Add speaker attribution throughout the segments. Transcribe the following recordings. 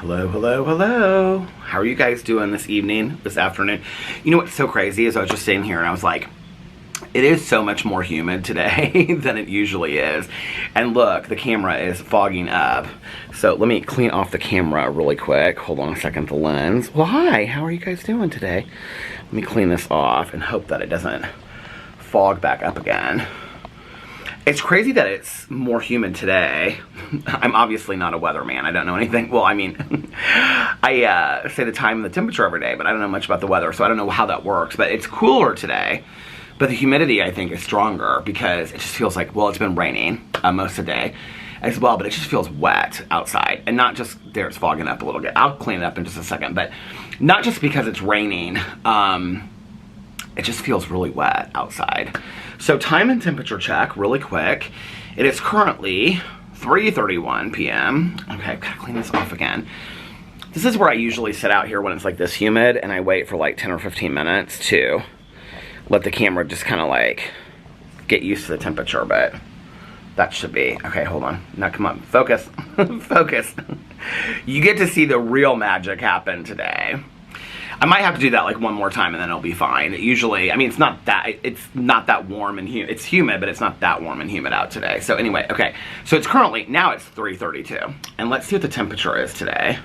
Speaker 1: Hello, hello, hello. How are you guys doing this evening, this afternoon? You know what's so crazy is I was just sitting here and I was like, it is so much more humid today than it usually is. And look, the camera is fogging up. So let me clean off the camera really quick. Hold on a second, the lens. Well, hi, how are you guys doing today? Let me clean this off and hope that it doesn't fog back up again. It's crazy that it's more humid today. I'm obviously not a weatherman. I don't know anything. Well, I mean, I say the time and the temperature every day, but I don't know much about the weather, so I don't know how that works. But it's cooler today, but the humidity, I think, is stronger because it just feels like, well, it's been raining most of the day as well, but it just feels wet outside. And not just, there, it's fogging up a little bit. I'll clean it up in just a second, but not just because it's raining. It just feels really wet outside. So time and temperature check really quick. It is currently 3:31 p.m. Okay, gotta clean this off again. This is where I usually sit out here when it's like this humid and I wait for like 10 or 15 minutes to let the camera just kind of like get used to the temperature, but that should be, okay, hold on. Now come on, focus, focus. You get to see the real magic happen today. I might have to do that like one more time and then it'll be fine. Usually, I mean, it's not that warm and humid. It's humid, but it's not that warm and humid out today. So anyway, okay. So it's currently, now it's 3:32. And let's see what the temperature is today.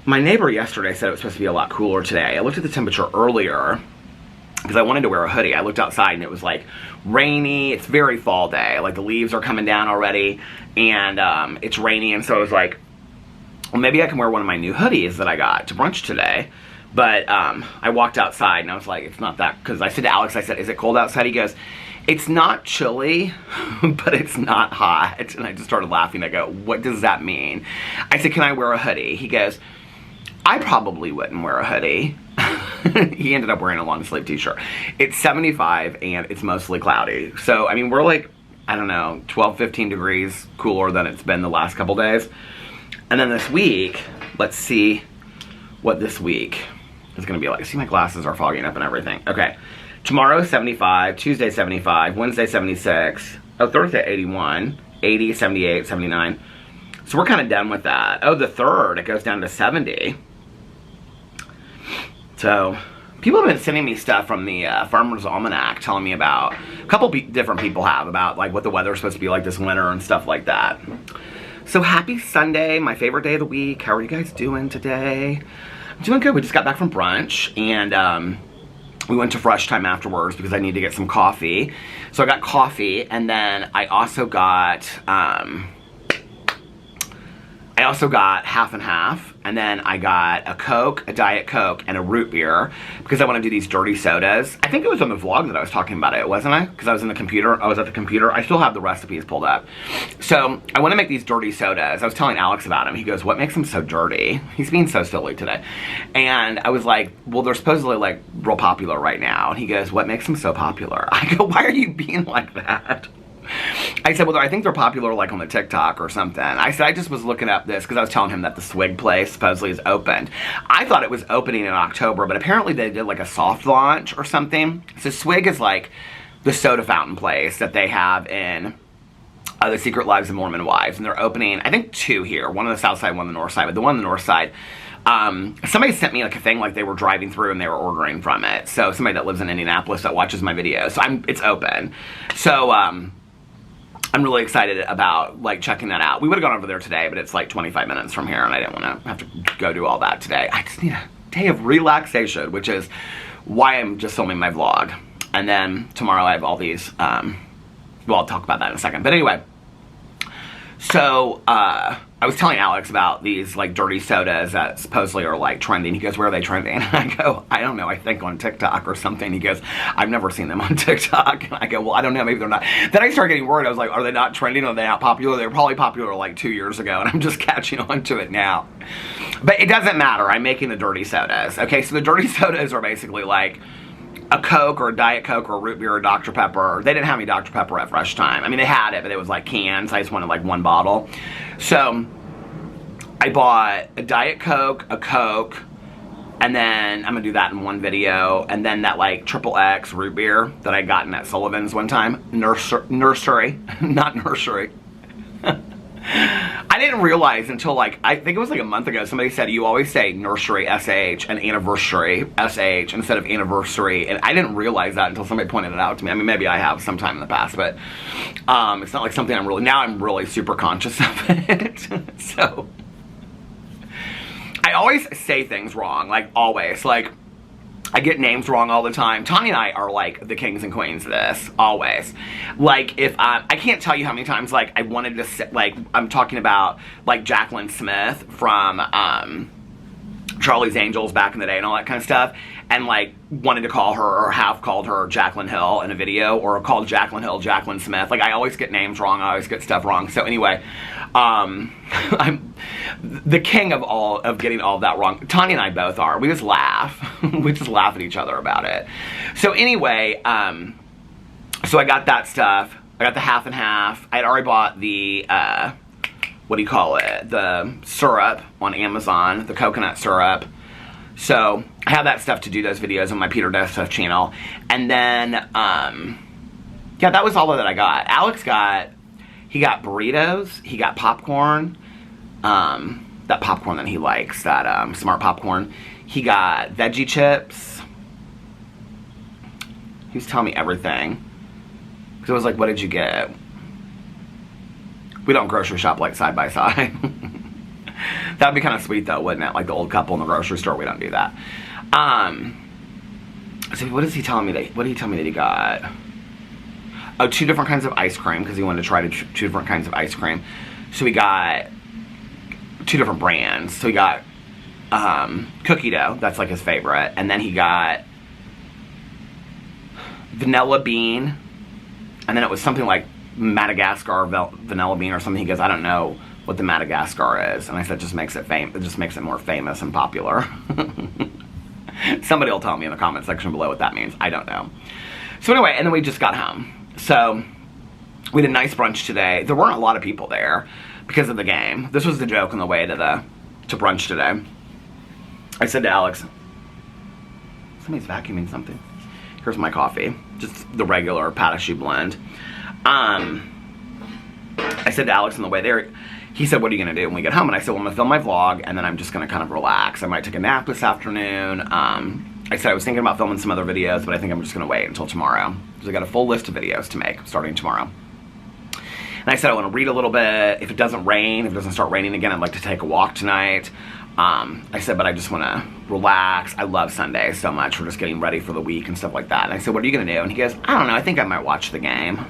Speaker 1: My neighbor yesterday said it was supposed to be a lot cooler today. I looked at the temperature earlier because I wanted to wear a hoodie. I looked outside and it was like rainy. It's very fall day. Like the leaves are coming down already and it's rainy. And so I was like, well, maybe I can wear one of my new hoodies that I got to brunch today. But I walked outside and I was like, it's not that, because I said to Alex, I said, is it cold outside? He goes, it's not chilly, but it's not hot. And I just started laughing. I go, what does that mean? I said, can I wear a hoodie? He goes, I probably wouldn't wear a hoodie. He ended up wearing a long sleeve t-shirt. It's 75 and it's mostly cloudy. So, I mean, we're like, I don't know, 12, 15 degrees cooler than it's been the last couple days. And then this week, let's see what this week is going to be like. See, my glasses are fogging up and everything. Okay. Tomorrow, 75. Tuesday, 75. Wednesday, 76. Oh, Thursday, 81. 80, 78, 79. So we're kind of done with that. Oh, the 3rd, it goes down to 70. So people have been sending me stuff from the Farmer's Almanac telling me about, a couple different people have, about like what the weather's supposed to be like this winter and stuff like that. So happy Sunday, my favorite day of the week. How are you guys doing today? I'm doing good. We just got back from brunch and we went to Fresh Time afterwards because I need to get some coffee. So I got coffee and then I also got half and half, and then I got a Coke, a Diet Coke, and a root beer because I want to do these dirty sodas. I think it was on the vlog that I was talking about it, wasn't I? Because I was at the computer. I still have the recipes pulled up. So I want to make these dirty sodas. I was telling Alex about them. He goes, what makes them so dirty? He's being so silly today. And I was like, well, they're supposedly like real popular right now. And he goes, what makes them so popular? I go, why are you being like that? I said, well, I think they're popular like on the TikTok or something. I said, I just was looking up this because I was telling him that the Swig place supposedly is opened. I thought it was opening in October, but apparently they did like a soft launch or something. So Swig is like the soda fountain place that they have in The Secret Lives of Mormon Wives. And they're opening, I think 2 here. One on the south side, one on the north side. But the one on the north side, somebody sent me like a thing like they were driving through and they were ordering from it. So somebody that lives in Indianapolis that watches my videos. So it's open. So, I'm really excited about like checking that out. We would have gone over there today, but it's like 25 minutes from here and I didn't want to have to go do all that today. I just need a day of relaxation, which is why I'm just filming my vlog. And then tomorrow I have all these, well, I'll talk about that in a second. But anyway, so I was telling Alex about these like dirty sodas that supposedly are like trending. He goes, where are they trending? And I go, I don't know, I think on TikTok or something. He goes, I've never seen them on TikTok. And I go, well, I don't know, maybe they're not. Then I started getting worried. I was like, are they not trending? Are they not popular? They were probably popular like 2 years ago and I'm just catching on to it now. But it doesn't matter. I'm making the dirty sodas. Okay, so the dirty sodas are basically like a Coke or a Diet Coke or a root beer or Dr. Pepper. They didn't have any Dr. Pepper at Fresh Time. I mean, they had it, but it was like cans. I just wanted like one bottle. So I bought a Diet Coke, a Coke, and then I'm gonna do that in one video, and then that like XXX root beer that I got in at Sullivan's one time. Nursery, not nursery. I didn't realize until like, I think it was like a month ago, somebody said you always say nursery SH and anniversary SH instead of anniversary, and I didn't realize that until somebody pointed it out to me. I mean, maybe I have sometime in the past, but it's not like something I'm really super conscious of it. So I always say things wrong, like always, like I get names wrong all the time. Tanya and I are like the kings and queens of this, always. Like if I can't tell you how many times like I wanted to say, like I'm talking about like Jacqueline Smith from Charlie's Angels back in the day and all that kind of stuff, and like wanted to call her or have called her Jacqueline Hill in a video, or called Jacqueline Hill Jacqueline Smith. Like I always get names wrong, I always get stuff wrong. So anyway, I'm the king of getting all of that wrong. Tanya and I both are. We just laugh. We just laugh at each other about it. So anyway, so I got that stuff. I got the half and half. I had already bought the what do you call it? The syrup on Amazon, the coconut syrup. So I have that stuff to do those videos on my Peter Does Stuff channel. And then, yeah, that was all that I got. Alex he got burritos, he got popcorn, that popcorn that he likes, that smart popcorn. He got veggie chips. He was telling me everything. Because I was like, what did you get? We don't grocery shop like side by side. That would be kind of sweet though, wouldn't it? Like the old couple in the grocery store, we don't do that. So what is he telling me what did he tell me that he got? Oh, 2 different kinds of ice cream, because he wanted to try 2 different kinds of ice cream. So we got 2 different brands. So he got cookie dough, that's like his favorite. And then he got vanilla bean. And then it was something like Madagascar vanilla bean or something. He goes, I don't know what the Madagascar is. And I said, it just makes it more famous and popular. Somebody will tell me in the comment section below what that means. I don't know. So anyway, and then we just got home. So we did a nice brunch today. There weren't a lot of people there because of the game. This was the joke on the way to brunch today. I said to Alex, somebody's vacuuming something. Here's my coffee. Just the regular Patashu blend. I said to Alex on the way there, he said, what are you going to do when we get home? And I said, well, I'm going to film my vlog, and then I'm just going to kind of relax. I might take a nap this afternoon. I said I was thinking about filming some other videos, but I think I'm just going to wait until tomorrow. Because I got a full list of videos to make starting tomorrow. And I said I want to read a little bit. If it doesn't rain, if it doesn't start raining again, I'd like to take a walk tonight. I said, but I just want to relax. I love Sundays so much. We're just getting ready for the week and stuff like that. And I said, what are you going to do? And he goes, I don't know. I think I might watch the game.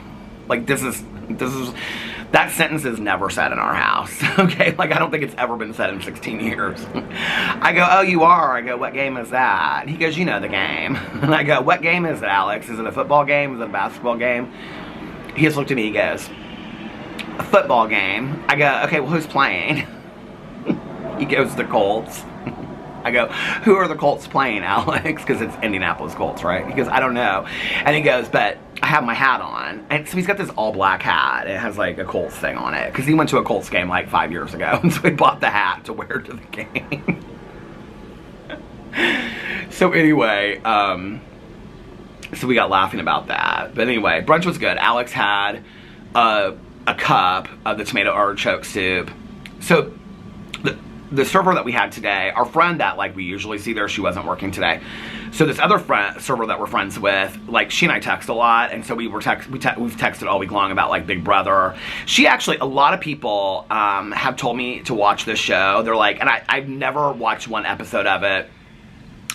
Speaker 1: Like, that sentence is never said in our house, okay? Like, I don't think it's ever been said in 16 years. I go, oh, you are? I go, what game is that? And he goes, you know the game. And I go, what game is it, Alex? Is it a football game? Is it a basketball game? He just looked at me, he goes, a football game. I go, okay, well, who's playing? He goes, the Colts. I go, who are the Colts playing, Alex? Because it's Indianapolis Colts, right? He goes, I don't know. And he goes, but I have my hat on. And so he's got this all black hat. It has like a Colts thing on it. Because he went to a Colts game like 5 years ago. And so he bought the hat to wear to the game. So anyway, so we got laughing about that. But anyway, brunch was good. Alex had a cup of the tomato artichoke soup. So the server that we had today, our friend that like we usually see there, she wasn't working today. So this other server that we're friends with, like she and I text a lot, and so we've texted all week long about like Big Brother. She actually, a lot of people have told me to watch this show. They're like, and I've never watched one episode of it.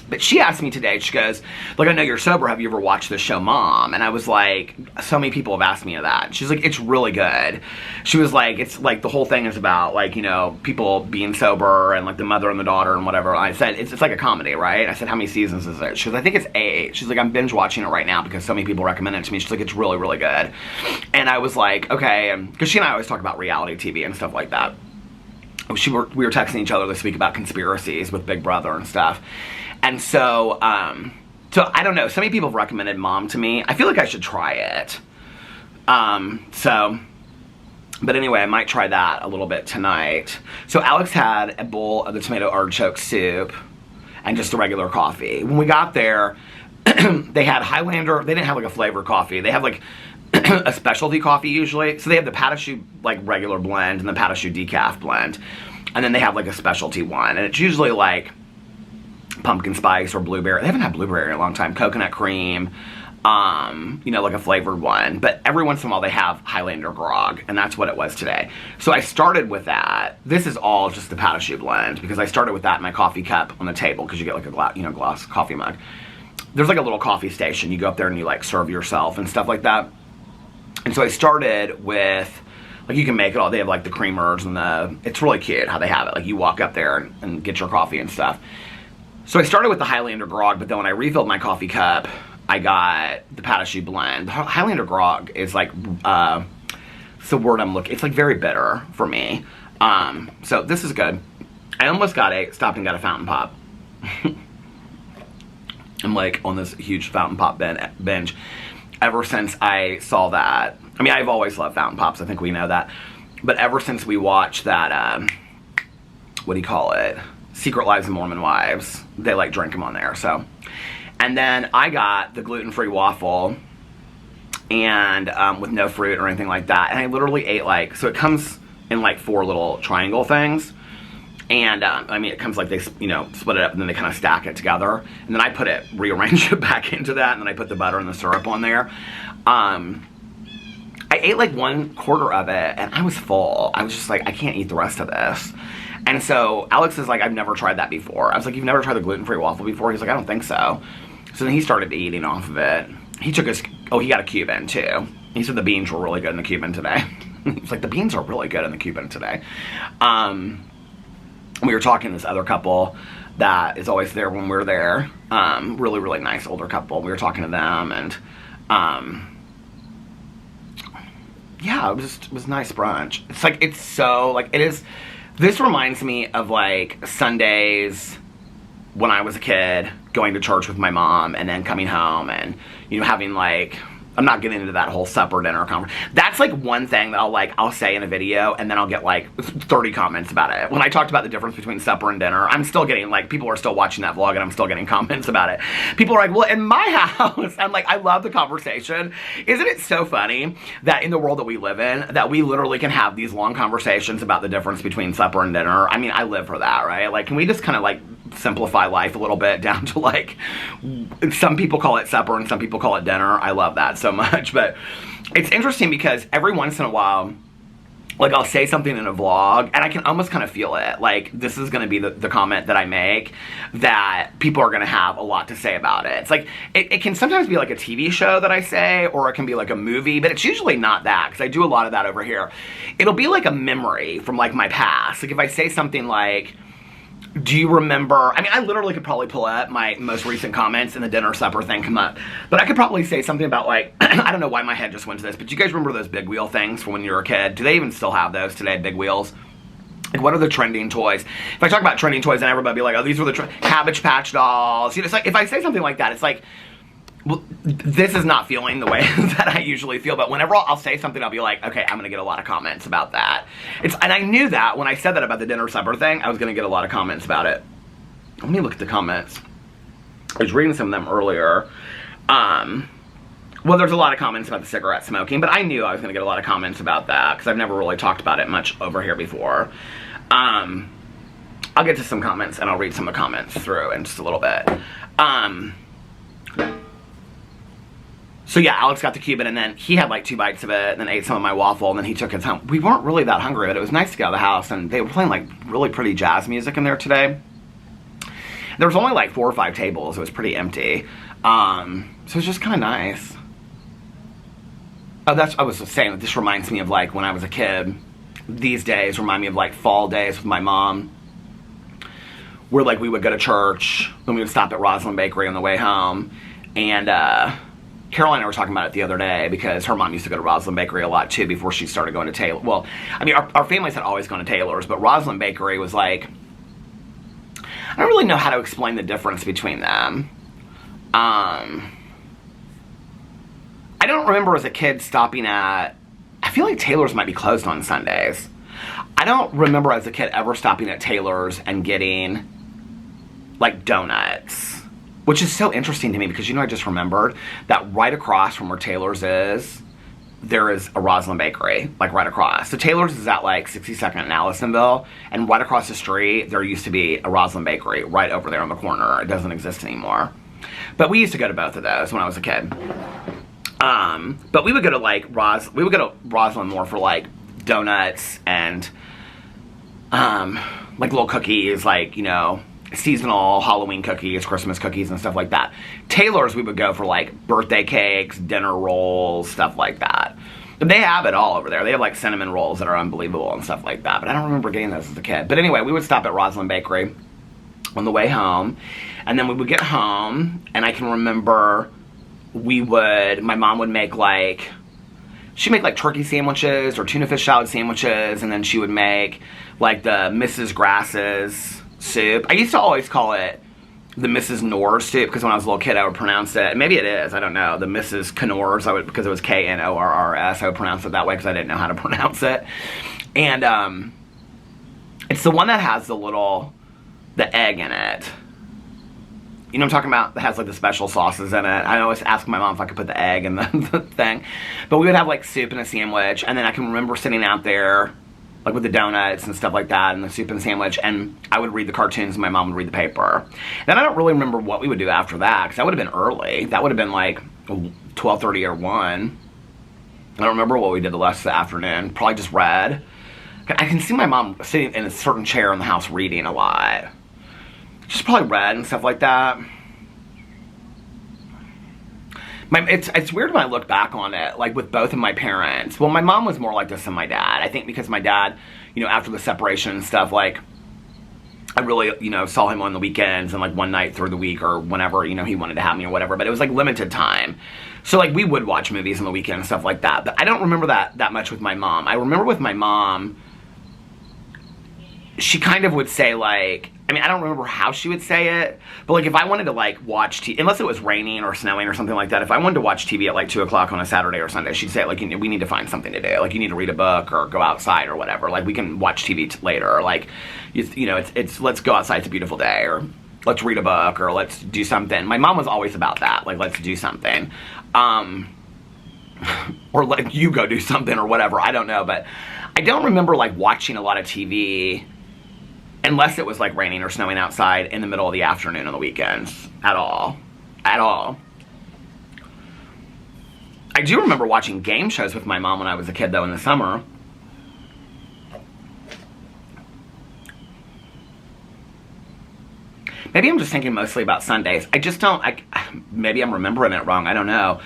Speaker 1: But she asked me today, she goes, like, I know you're sober, have you ever watched this show, Mom? And I was like, so many people have asked me that. She's like, it's really good. She was like, it's like the whole thing is about like, you know, people being sober and like the mother and the daughter and whatever. I said, it's like a comedy, right? I said, how many seasons is it? She goes, I think it's 8. She's like, I'm binge watching it right now because so many people recommend it to me. She's like, it's really, really good. And I was like, okay, because she and I always talk about reality TV and stuff like that. We were texting each other this week about conspiracies with Big Brother and stuff. And so, so I don't know. So many people have recommended Mom to me. I feel like I should try it. But anyway, I might try that a little bit tonight. So Alex had a bowl of the tomato artichoke soup and just a regular coffee. When we got there, they had Highlander. They didn't have like a flavored coffee. They have like a specialty coffee usually. So they have the Patachoux like regular blend and the Patachoux decaf blend. And then they have like a specialty one. And it's usually like pumpkin spice or blueberry. They haven't had blueberry in a long time. Coconut cream, you know, like a flavored one. But every once in a while they have Highlander grog, and that's what it was today. So I started with that. This is all just the Patachoux blend because I started with that in my coffee cup on the table because you get like a glass coffee mug. There's like a little coffee station. You go up there and you like serve yourself and stuff like that. And so I started with, like, you can make it all. They have like the creamers and it's really cute how they have it. Like you walk up there and get your coffee and stuff. So I started with the Highlander grog, but then when I refilled my coffee cup, I got the Patachoux blend. The Highlander grog is like, it's the word I'm looking, it's like very bitter for me. So this is good. I almost stopped and got a fountain pop. I'm like on this huge fountain pop binge ever since I saw that. I mean, I've always loved fountain pops. I think we know that. But ever since we watched that, what do you call it? Secret Lives of Mormon Wives. They like drink them on there, so. And then I got the gluten-free waffle and with no fruit or anything like that. And I literally ate like, so it comes in like 4 little triangle things. And, I mean, it comes like they, you know, split it up and then they kind of stack it together. And then I rearrange it back into that, and then I put the butter and the syrup on there. I ate like 1/4 of it, and I was full. I was just like, I can't eat the rest of this. And so Alex is like, I've never tried that before. I was like, you've never tried the gluten-free waffle before? He's like, I don't think so. So then he started eating off of it. He took he got a Cuban too. He said the beans were really good in the Cuban today. He's like, the beans are really good in the Cuban today. We were talking to this other couple that is always there when we're there. Really, really nice older couple. We were talking to them, and yeah, it was nice brunch. It's like, it's so, like, it is, this reminds me of like Sundays when I was a kid, going to church with my mom and then coming home and, you know, having like, I'm not getting into that whole supper dinner conversation. That's like one thing that I'll say in a video, and then I'll get like 30 comments about it. When I talked about the difference between supper and dinner, I'm still getting like, people are still watching that vlog and I'm still getting comments about it. People are like, well, in my house, I'm like, I love the conversation. Isn't it so funny that in the world that we live in, that we literally can have these long conversations about the difference between supper and dinner? I mean, I live for that, right? Like, can we just kind of like simplify life a little bit down to like, some people call it supper and some people call it dinner. I love that so much. But it's interesting because every once in a while, like, I'll say something in a vlog and I can almost kind of feel it, like this is going to be the comment that I make that people are going to have a lot to say about it. It's like, it can sometimes be like a TV show that I say, or it can be like a movie, but it's usually not that, because I do a lot of that over here. It'll be like a memory from like my past. Like if I say something like, do you remember, I mean, I literally could probably pull up my most recent comments and the dinner supper thing come up, but I could probably say something about like, I don't know why my head just went to this, but do you guys remember those big wheel things from when you were a kid? Do they even still have those today, big wheels? Like, what are the trending toys? If I talk about trending toys, then everybody be like, oh, these were the Cabbage Patch dolls. You know, it's like, if I say something like that, it's like, well, this is not feeling the way that I usually feel, but whenever I'll say something, I'll be like, okay, I'm gonna get a lot of comments about that. And I knew that when I said that about the dinner supper thing, I was gonna get a lot of comments about it. Let me look at the comments. I was reading some of them earlier. Well, there's a lot of comments about the cigarette smoking, but I knew I was gonna get a lot of comments about that, because I've never really talked about it much over here before. I'll get to some comments, and I'll read some of the comments through in just a little bit. So yeah, Alex got the Cuban, and then he had like 2 bites of it, and then ate some of my waffle, and then he took his home. We weren't really that hungry, but it was nice to get out of the house, and they were playing like really pretty jazz music in there today. There was only like 4 or 5 tables. It was pretty empty. So it was just kind of nice. Oh, I was just saying, this reminds me of like when I was a kid. These days remind me of like fall days with my mom, where like we would go to church, and we would stop at Rosalind Bakery on the way home, and Caroline and I were talking about it the other day, because her mom used to go to Rosalind Bakery a lot too before she started going to Taylor. Well, I mean, our families had always gone to Taylor's, but Rosalind Bakery was like, I don't really know how to explain the difference between them. I don't remember as a kid stopping at, I feel like Taylor's might be closed on Sundays. I don't remember as a kid ever stopping at Taylor's and getting like donuts. Which is so interesting to me, because, you know, I just remembered that right across from where Taylor's is there is a Roslyn Bakery, like right across. So Taylor's is at like 62nd and Allisonville, and right across the street, there used to be a Roslyn Bakery right over there on the corner. It doesn't exist anymore. But we used to go to both of those when I was a kid. But we would go to like Roslyn more for like donuts and like little cookies, like, you know, seasonal Halloween cookies, Christmas cookies, and stuff like that. Taylor's, we would go for like birthday cakes, dinner rolls, stuff like that. And they have it all over there. They have like cinnamon rolls that are unbelievable and stuff like that. But I don't remember getting those as a kid. But anyway, we would stop at Roslyn Bakery on the way home. And then we would get home, and I can remember my mom would make like, she'd make like turkey sandwiches or tuna fish salad sandwiches, and then she would make like the Mrs. Grass's soup. I used to always call it the Mrs. Knorr's soup, because when I was a little kid I would pronounce it, maybe it is, I don't know, the Mrs. Knorr's, because it was Knorrs, I would pronounce it that way because I didn't know how to pronounce it. And it's the one that has the egg in it. You know what I'm talking about? That has like the special sauces in it. I always ask my mom if I could put the egg in the thing. But we would have like soup and a sandwich, and then I can remember sitting out there like with the donuts and stuff like that, and the soup and sandwich, and I would read the cartoons and my mom would read the paper. Then I don't really remember what we would do after that, because that would have been early. That would have been like 12:30 or 1. I don't remember what we did the rest of the afternoon. Probably just read. I can see my mom sitting in a certain chair in the house reading a lot. She's probably read and stuff like that. It's weird when I look back on it, like with both of my parents. Well, my mom was more like this than my dad. I think because my dad, you know, after the separation and stuff, like, I really, you know, saw him on the weekends and like one night through the week or whenever, you know, he wanted to have me or whatever. But it was like limited time. So like we would watch movies on the weekend and stuff like that. But I don't remember that much with my mom. I remember with my mom, she kind of would say like, I mean, I don't remember how she would say it, but like if I wanted to like watch TV, unless it was raining or snowing or something like that, if I wanted to watch TV at like 2 o'clock on a Saturday or Sunday, she'd say like, you know, we need to find something to do. Like you need to read a book or go outside or whatever. Like we can watch TV later. Or like, you know, it's let's go outside. It's a beautiful day, or let's read a book, or let's do something. My mom was always about that. Like, let's do something. Or like you go do something or whatever. I don't know, but I don't remember like watching a lot of TV unless it was like raining or snowing outside in the middle of the afternoon on the weekends. At all. At all. I do remember watching game shows with my mom when I was a kid, though, in the summer. Maybe I'm just thinking mostly about Sundays. I just don't, maybe I'm remembering it wrong, I don't know.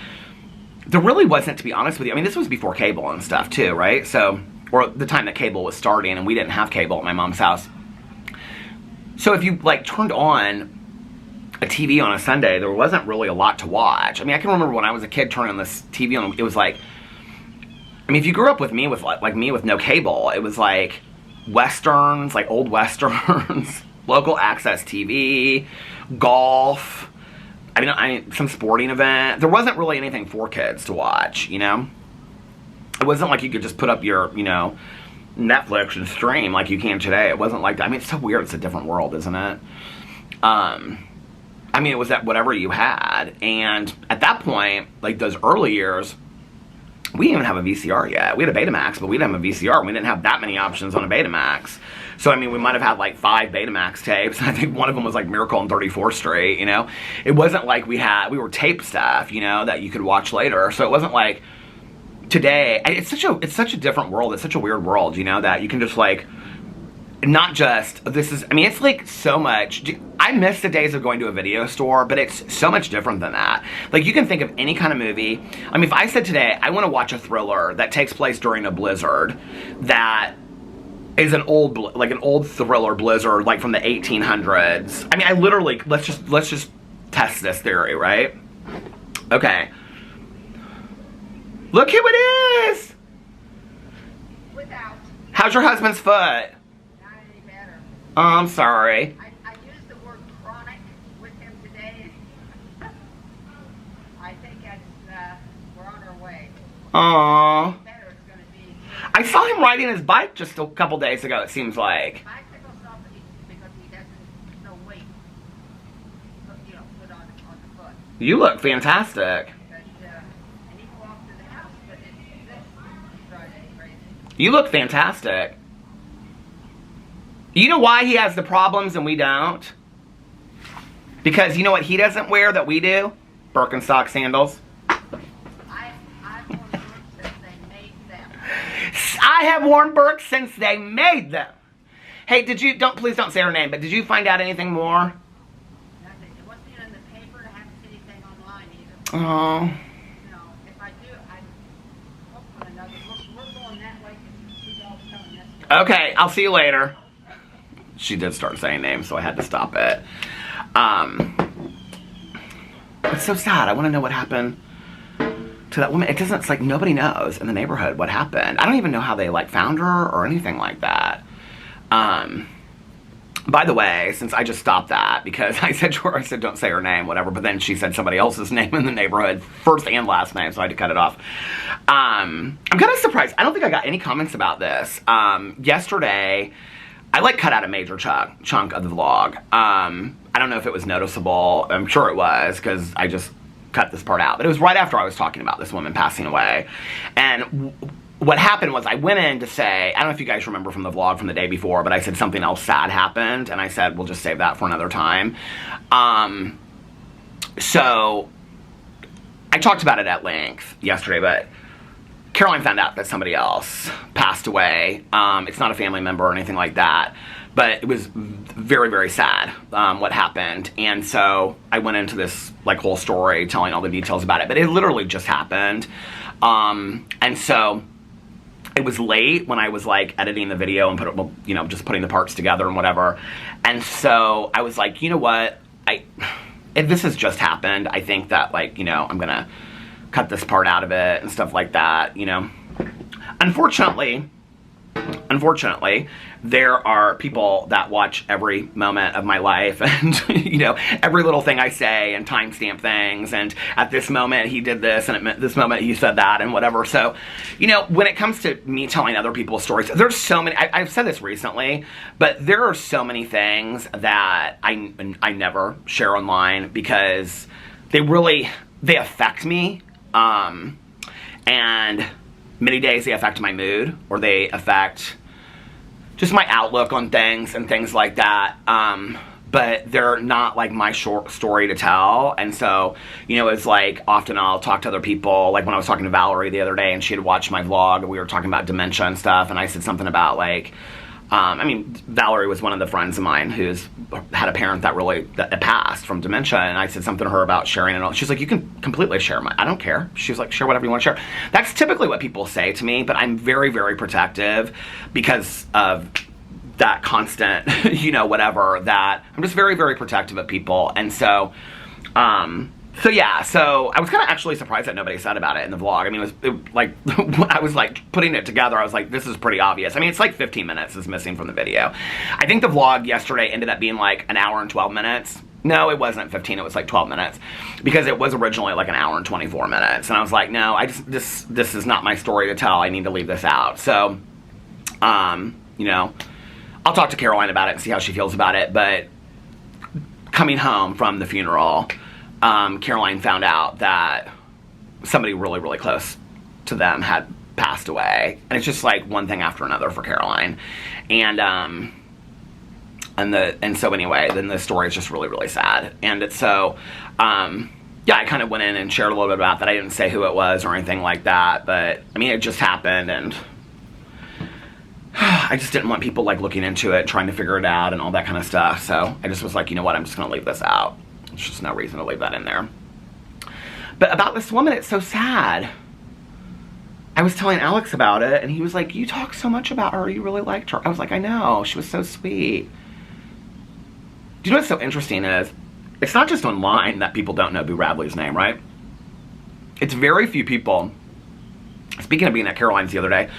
Speaker 1: There really wasn't, to be honest with you. I mean, this was before cable and stuff, too, right? So, or the time that cable was starting, and we didn't have cable at my mom's house. So if you, like, turned on a TV on a Sunday, there wasn't really a lot to watch. I mean, I can remember when I was a kid turning on this TV on, it was like, I mean, if you grew up with me with, like me with no cable, it was like Westerns, like old Westerns, local access TV, golf, I mean, some sporting event. There wasn't really anything for kids to watch, you know? It wasn't like you could just put up your, you know, Netflix and stream like you can today. It wasn't like that. I mean, it's so weird. It's a different world, isn't it? I mean, it was that whatever you had. And at that point, like those early years, we didn't even have a VCR yet. We had a Betamax, but we didn't have a VCR. We didn't have that many options on a Betamax. So, I mean, we might have had like 5 Betamax tapes. I think one of them was like Miracle on 34th Street, you know? It wasn't like we were tape stuff, you know, that you could watch later. So it wasn't like today. It's such a different world. It's such a weird world, you know, that you can just like, not just, I mean, it's like so much. I miss the days of going to a video store, but it's so much different than that. Like, you can think of any kind of movie. I mean, if I said today, I want to watch a thriller that takes place during a blizzard, that is an old thriller blizzard, like from the 1800s. I mean, I literally, let's just test this theory, right? Okay. Look who it is!
Speaker 2: Without.
Speaker 1: How's your husband's foot?
Speaker 2: Not any better.
Speaker 1: Oh, I'm sorry.
Speaker 2: I used the word chronic with him today. I think we're on our way.
Speaker 1: Aww.
Speaker 2: Better it's going to be.
Speaker 1: I saw him riding his bike just a couple days ago, it seems like.
Speaker 2: Bicycle stuff because he doesn't, no weight, you know, put on the foot.
Speaker 1: You look fantastic.
Speaker 2: And he walked to the house, but
Speaker 1: You look fantastic. You know why he has the problems and we don't? Because you know what he doesn't wear that we do? Birkenstock sandals.
Speaker 2: I've worn Birks since they made them.
Speaker 1: I have worn Birks since they made them. Hey, please don't say her name, but did you find out anything more?
Speaker 2: Nothing. It wasn't even in the paper. I haven't seen anything online either.
Speaker 1: Oh.
Speaker 2: No, if I do, I look for another. We're going that way because she's all telling this way.
Speaker 1: Okay, I'll see you later. She did start saying names, so I had to stop it. It's so sad. I want to know what happened to that woman. It's like nobody knows in the neighborhood what happened. I don't even know how they like found her or anything like that. By the way, since I just stopped that because I said don't say her name, whatever, but then she said somebody else's name in the neighborhood, first and last name, so I had to cut it off. I'm kind of surprised. I don't think I got any comments about this. Yesterday, I like cut out a major chunk of the vlog. I don't know if it was noticeable. I'm sure it was because I just cut this part out. But it was right after I was talking about this woman passing away. And what happened was I went in to say, I don't know if you guys remember from the vlog from the day before, but I said something else sad happened. And I said, we'll just save that for another time. So I talked about it at length yesterday, but Caroline found out that somebody else passed away. It's not a family member or anything like that, but it was very, very sad what happened. And so I went into this like whole story telling all the details about it, but it literally just happened. And so it was late when I was like editing the video and just putting the parts together and whatever. And so I was like, you know what? If this has just happened, I think that like, I'm gonna cut this part out of it and stuff like that, Unfortunately, there are people that watch every moment of my life and, every little thing I say and timestamp things. And at this moment he did this and at this moment he said that and whatever. So, when it comes to me telling other people's stories, there's so many, I've said this recently, but there are so many things that I never share online because they affect me. And many days they affect my mood or they affect just my outlook on things and things like that. But they're not like my short story to tell. And so, it's like often I'll talk to other people, like when I was talking to Valerie the other day and she had watched my vlog and we were talking about dementia and stuff. And I said something about like, Valerie was one of the friends of mine who's had a parent that passed from dementia, and I said something to her about sharing it all. She's like, you can completely share I don't care. She's like, share whatever you want to share. That's typically what people say to me, but I'm very, very protective because of that constant, whatever, that I'm just very, very protective of people. And so, so I was kind of actually surprised that nobody said about it in the vlog. I mean, when I was like putting it together, I was like, this is pretty obvious. I mean, it's like 15 minutes is missing from the video. I think the vlog yesterday ended up being like an hour and 12 minutes. No, it wasn't 15, it was like 12 minutes because it was originally like an hour and 24 minutes. And I was like, no, this is not my story to tell. I need to leave this out. So, I'll talk to Caroline about it and see how she feels about it. But coming home from the funeral, Caroline found out that somebody really, really close to them had passed away. And it's just like one thing after another for Caroline. And so anyway, then the story is just really, really sad. And it's so, I kind of went in and shared a little bit about that. I didn't say who it was or anything like that, but I mean, it just happened and I just didn't want people like looking into it, trying to figure it out and all that kind of stuff. So I just was like, you know what, I'm just going to leave this out. There's just no reason to leave that in there. But about this woman, it's so sad. I was telling Alex about it, and he was like, you talk so much about her, you really liked her. I was like, I know, she was so sweet. Do you know what's so interesting is, it's not just online that people don't know Boo Radley's name, right? It's very few people. Speaking of being at Caroline's the other day,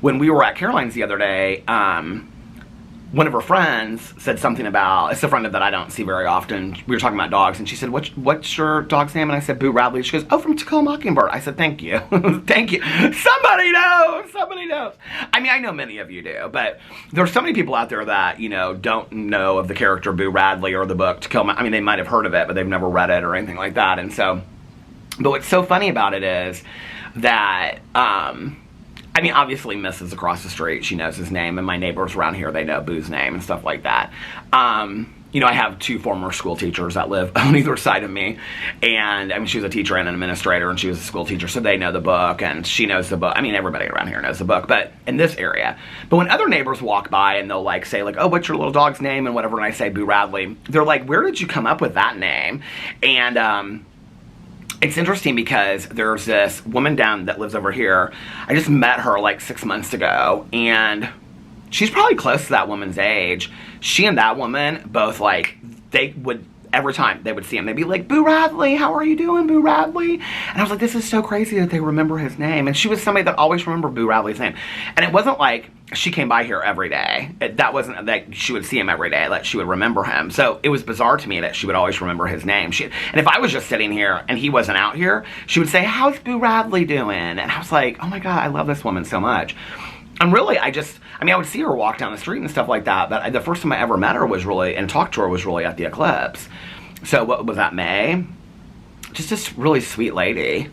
Speaker 1: when we were at Caroline's the other day, one of her friends said something about, it's a friend that I don't see very often. We were talking about dogs, and she said, what's your dog's name? And I said, Boo Radley. She goes, oh, from To Kill a Mockingbird. I said, thank you. Thank you. Somebody knows. Somebody knows. I mean, I know many of you do, but there's so many people out there that, don't know of the character Boo Radley or the book To Kill I mean, they might have heard of it, but they've never read it or anything like that. And so, but what's so funny about it is that, I mean, obviously, Miss is across the street. She knows his name, and my neighbors around here, they know Boo's name and stuff like that. You know, I have 2 former school teachers that live on either side of me, and I mean, she was a teacher and an administrator, and she was a school teacher, so they know the book, and she knows the book. I mean, everybody around here knows the book, but in this area. But when other neighbors walk by and they'll like say like, oh, what's your little dog's name and whatever, and I say Boo Radley, they're like, where did you come up with that name? And it's interesting because there's this woman down that lives over here. I just met her like 6 months ago, and she's probably close to that woman's age. She and that woman both, like, they would, every time they would see him, they'd be like, Boo Radley, how are you doing, Boo Radley? And I was like, this is so crazy that they remember his name. And she was somebody that always remembered Boo Radley's name. And it wasn't like she came by here every day. That wasn't that she would see him every day, that she would remember him. So it was bizarre to me that she would always remember his name. And if I was just sitting here and he wasn't out here, she would say, how's Boo Radley doing? And I was like, oh my God, I love this woman so much. And really, I would see her walk down the street and stuff like that, but the first time I ever met her was really, and talked to her, was really at the eclipse. So what was that, May? Just this really sweet lady.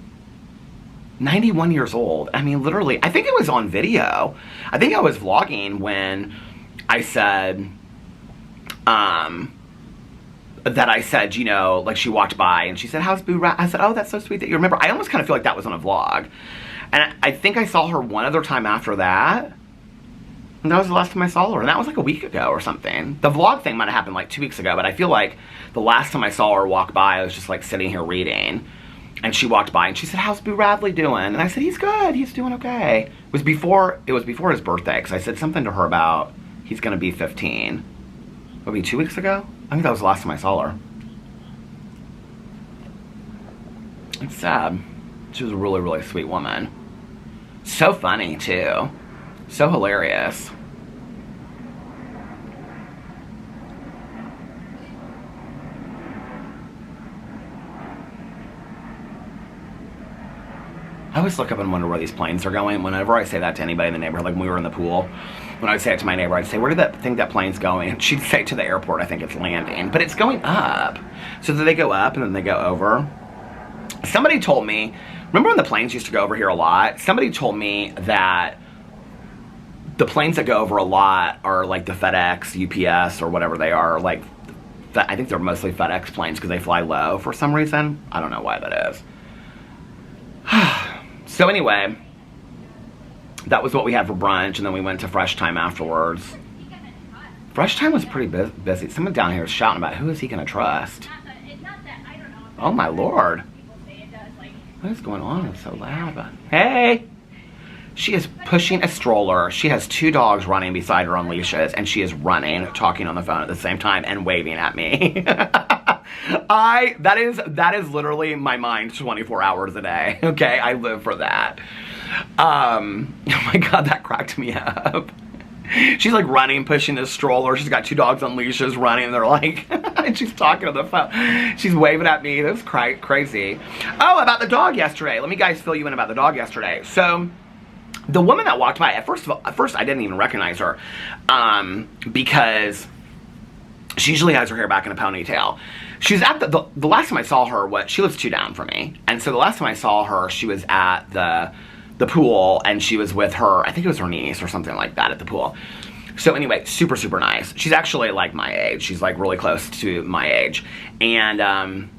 Speaker 1: 91 years old. I mean, literally, I think it was on video. I think I was vlogging when I said, you know, like she walked by and she said, how's Boo Radley? I said, oh, that's so sweet that you remember. I almost kind of feel like that was on a vlog. And I think I saw her one other time after that. And that was the last time I saw her. And that was like a week ago or something. The vlog thing might have happened like 2 weeks ago. But I feel like the last time I saw her walk by, I was just like sitting here reading. And she walked by and she said, how's Boo Radley doing? And I said, he's good. He's doing okay. It was before his birthday. Because I said something to her about he's going to be 15. Would it be 2 weeks ago? I think that was the last time I saw her. It's sad. She was a really, really sweet woman. So funny, too. So hilarious. I always look up and wonder where these planes are going. Whenever I say that to anybody in the neighborhood, like when we were in the pool, when I would say it to my neighbor, I'd say, where did that think that plane's going? And she'd say to the airport, I think it's landing. But it's going up. So do they go up and then they go over? Somebody told me, remember when the planes used to go over here a lot? Somebody told me that the planes that go over a lot are like the FedEx, UPS, or whatever they are. Like, I think they're mostly FedEx planes because they fly low for some reason. I don't know why that is. So anyway, that was what we had for brunch, and then we went to Fresh Time afterwards. Fresh Time was pretty busy. Someone down here is shouting about who is he going to trust. Oh my Lord. What is going on? It's so loud. Hey! She is pushing a stroller. She has 2 dogs running beside her on leashes, and she is running, talking on the phone at the same time, and waving at me. That is literally my mind 24 hours a day. Okay, I live for that. Oh my God, that cracked me up. She's like running, pushing this stroller. She's got 2 dogs on leashes running, and they're like, and she's talking on the phone. She's waving at me. That was crazy. Oh, about the dog yesterday. Let me guys fill you in about the dog yesterday. So, the woman that walked by, at first I didn't even recognize her, because she usually has her hair back in a ponytail. She was at the last time I saw her, she lives 2 down from me, and so the last time I saw her, she was at the pool, and she was with her, I think it was her niece or something like that at the pool. So anyway, super, super nice. She's actually like my age. She's like really close to my age. And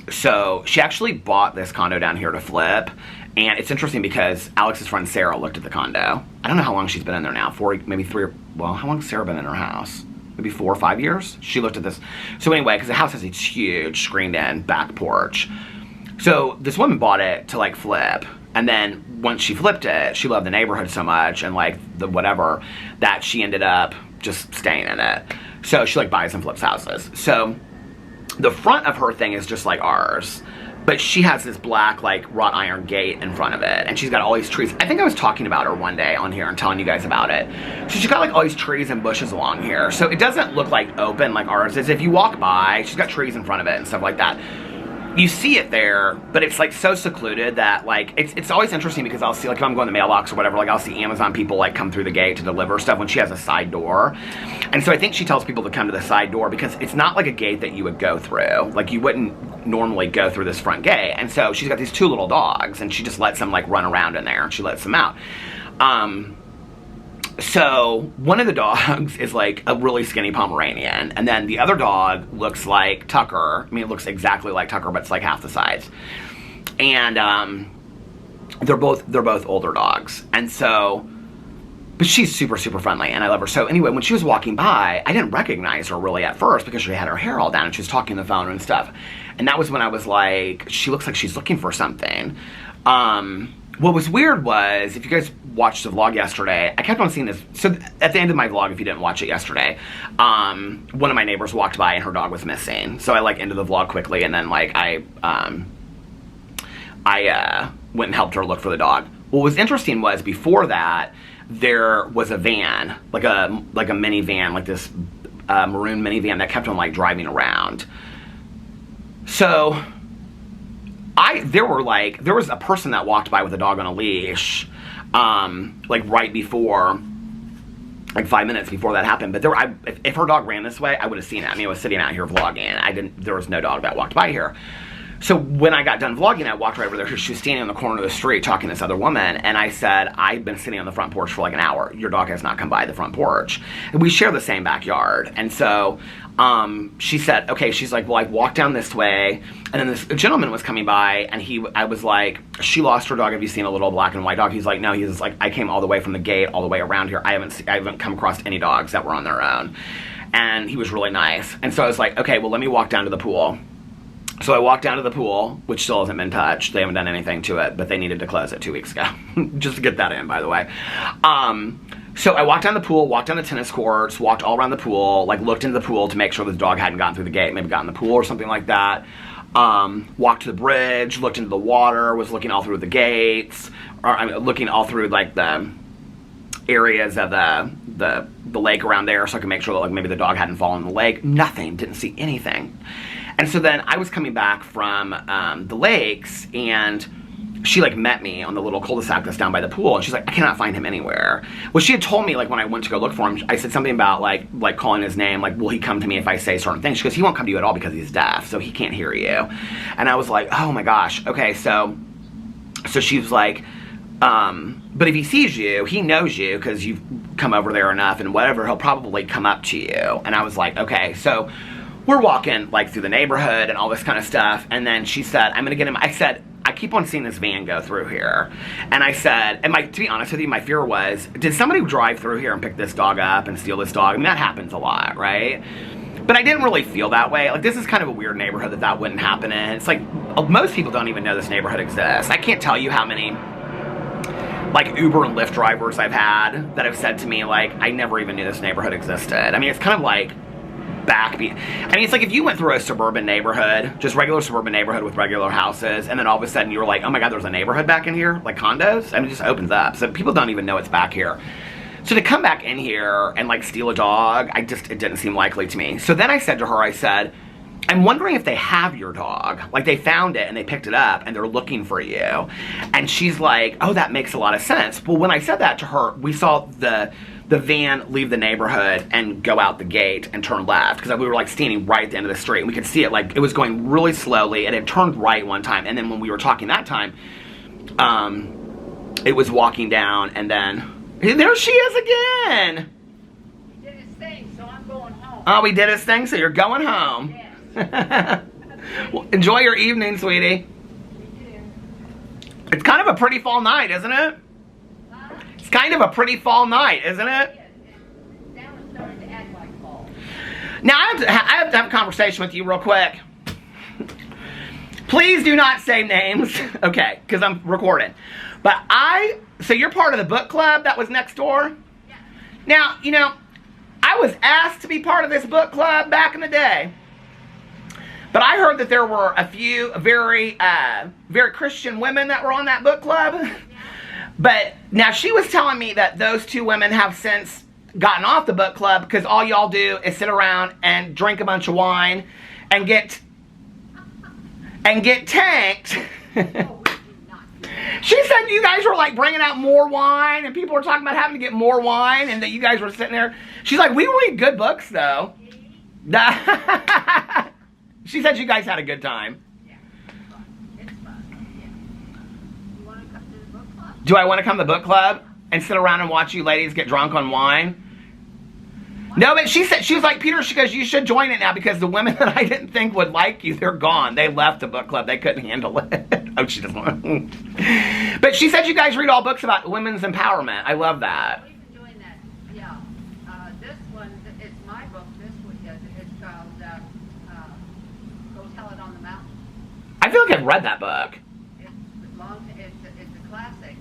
Speaker 1: so she actually bought this condo down here to flip. And it's interesting because Alex's friend Sarah looked at the condo. I don't know how long she's been in there now. 4, maybe 3, well, how long has Sarah been in her house? Maybe 4 or 5 years? She looked at this. So anyway, because the house has a huge screened-in back porch. So this woman bought it to like flip. And then once she flipped it, she loved the neighborhood so much and like the whatever that she ended up just staying in it. So she like buys and flips houses. So the front of her thing is just like ours. But she has this black, like, wrought iron gate in front of it. And she's got all these trees. I think I was talking about her one day on here and telling you guys about it. So she's got, like, all these trees and bushes along here. So it doesn't look, like, open like ours is. If you walk by, she's got trees in front of it and stuff like that. You see it there, but it's, like, so secluded that, like, it's always interesting because I'll see, like, if I'm going to the mailbox or whatever, like, I'll see Amazon people, like, come through the gate to deliver stuff when she has a side door. And so I think she tells people to come to the side door because it's not, like, a gate that you would go through. Like, you wouldn't normally go through this front gate. And so she's got these 2 little dogs, and she just lets them like run around in there, and she lets them out. So one of the dogs is like a really skinny Pomeranian, and then the other dog looks like Tucker. I mean, it looks exactly like Tucker, but it's like half the size. And they're both older dogs. And so, but she's super, super friendly, and I love her. So anyway, when she was walking by, I didn't recognize her really at first because she had her hair all down and she was talking on the phone and stuff. And that was when I was like, she looks like she's looking for something. What was weird was, if you guys watched the vlog yesterday, I kept on seeing this. So at the end of my vlog, if you didn't watch it yesterday, one of my neighbors walked by and her dog was missing. So I like ended the vlog quickly, and then like I went and helped her look for the dog. What was interesting was, before that, there was a van, like a minivan, like this maroon minivan that kept on like driving around. So there was a person that walked by with a dog on a leash, like right before, like 5 minutes before that happened. But if her dog ran this way, I would have seen it. I mean, I was sitting out here vlogging. There was no dog that walked by here. So when I got done vlogging, I walked right over there. She was standing on the corner of the street talking to this other woman, and I said, I've been sitting on the front porch for like an hour. Your dog has not come by the front porch. And we share the same backyard. And so she said, okay, she's like, well, I walked down this way, and then this gentleman was coming by, and I was like, she lost her dog. Have you seen a little black and white dog? He's like, no. He's like, I came all the way from the gate all the way around here. I haven't come across any dogs that were on their own. And he was really nice. And so I was like, okay, well, let me walk down to the pool. So I walked down to the pool, which still hasn't been touched. They haven't done anything to it, but they needed to close it 2 weeks ago. Just to get that in, by the way. So I walked down the pool, walked down the tennis courts, walked all around the pool, like looked into the pool to make sure the dog hadn't gotten through the gate, maybe got in the pool or something like that. Walked to the bridge, looked into the water, was looking all through the gates, looking all through like the areas of the lake around there, so I could make sure that like maybe the dog hadn't fallen in the lake. Nothing, didn't see anything. And so then I was coming back from the lakes, and she like met me on the little cul-de-sac that's down by the pool, and she's like, I cannot find him anywhere. Well, she had told me, like, when I went to go look for him, I said something about like calling his name, like, will he come to me if I say certain things? She goes, he won't come to you at all because he's deaf, so he can't hear you. And I was like, oh my gosh, okay. So she was like, but if he sees you, he knows you because you've come over there enough and whatever, he'll probably come up to you. And I was like, okay. So we're walking like through the neighborhood and all this kind of stuff, and then she said, I'm gonna get him. I said, I keep on seeing this van go through here. And I said, and to be honest with you, my fear was, did somebody drive through here and pick this dog up and steal this dog? I mean, that happens a lot, right? But I didn't really feel that way. Like, this is kind of a weird neighborhood that wouldn't happen in. It's like, most people don't even know this neighborhood exists. I can't tell you how many like Uber and Lyft drivers I've had that have said to me, like, I never even knew this neighborhood existed. I mean, it's kind of like I mean, it's like if you went through a suburban neighborhood, just regular suburban neighborhood with regular houses, and then all of a sudden you were like, oh my God, there's a neighborhood back in here, like condos. I mean, it just opens up. So people don't even know it's back here. So to come back in here and like steal a dog, it didn't seem likely to me. So then I said to her, I said, I'm wondering if they have your dog. Like, they found it and they picked it up and they're looking for you. And she's like, oh, that makes a lot of sense. Well, when I said that to her, we saw the van leave the neighborhood and go out the gate and turn left, because we were like standing right at the end of the street, and we could see it, like it was going really slowly, and it turned right one time, and then when we were talking that time, it was walking down, and then there she is again.
Speaker 2: He did his thing, so I'm going home.
Speaker 1: Oh, we did his thing, so you're going home.
Speaker 2: Yes.
Speaker 1: Well, enjoy your evening, sweetie. It's kind of a pretty fall night, isn't it? It's kind of a pretty fall night, isn't it?
Speaker 2: Now it's starting to act like fall.
Speaker 1: Now, I have to have a conversation with you real quick. Please do not say names, okay, because I'm recording. But so you're part of the book club that was next door?
Speaker 2: Yeah.
Speaker 1: Now, you know, I was asked to be part of this book club back in the day. But I heard that there were a few very Christian women that were on that book club. Yeah. But now she was telling me that those two women have since gotten off the book club because all y'all do is sit around and drink a bunch of wine and get tanked. She said you guys were like bringing out more wine, and people were talking about having to get more wine, and that you guys were sitting there. She's like, we read good books though. She said you guys had a good time. Do I want to come to the book club and sit around and watch you ladies get drunk on wine? No, but she said, she was like, Peter, she goes, you should join it now because the women that I didn't think would like you, they're gone. They left the book club. They couldn't handle it. Oh, she doesn't want to. But she said you guys read all books about women's empowerment. I love that.
Speaker 2: We've been doing that, yeah. This one, it's my book. This one, it's called Go Tell It on the Mountain.
Speaker 1: I feel like I've read that book.
Speaker 2: It's a classic.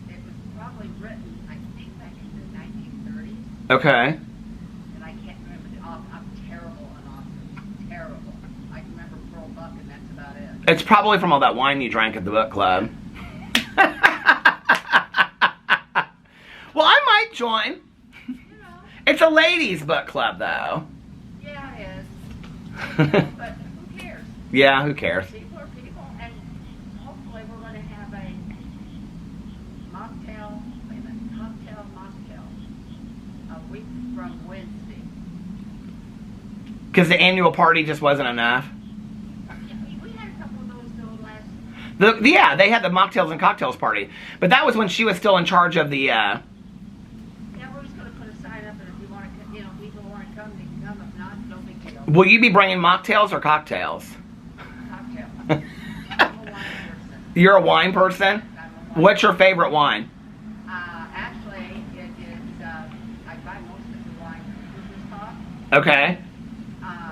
Speaker 2: It was probably written, I think, back in the 1930s.
Speaker 1: Okay.
Speaker 2: And I can't remember. I'm terrible on authors. Terrible. I can remember Pearl Buck, and that's about it.
Speaker 1: It's probably from all that wine you drank at the book club. Well, I might join.
Speaker 2: You know.
Speaker 1: It's a ladies' book club, though.
Speaker 2: Yeah, it is. But who cares?
Speaker 1: Yeah, who cares?
Speaker 2: People are people, and hopefully we're going to have a cocktail mocktail a week from Wednesday.
Speaker 1: Because the annual party just wasn't enough.
Speaker 2: Yeah, we had a couple of those though last.
Speaker 1: Yeah, they had the mocktails and cocktails party. But that was when she was still in charge of the,
Speaker 2: Yeah, we're just going to put a sign up, and if you want to, people want to come, they can come. If not, no big deal.
Speaker 1: Will you be bringing mocktails or cocktails?
Speaker 2: Cocktail. I'm a wine person.
Speaker 1: You're a wine person?
Speaker 2: I'm a wine
Speaker 1: What's your favorite wine?
Speaker 2: Actually, it is, I buy most of the wine from Cooper's Talk.
Speaker 1: Okay.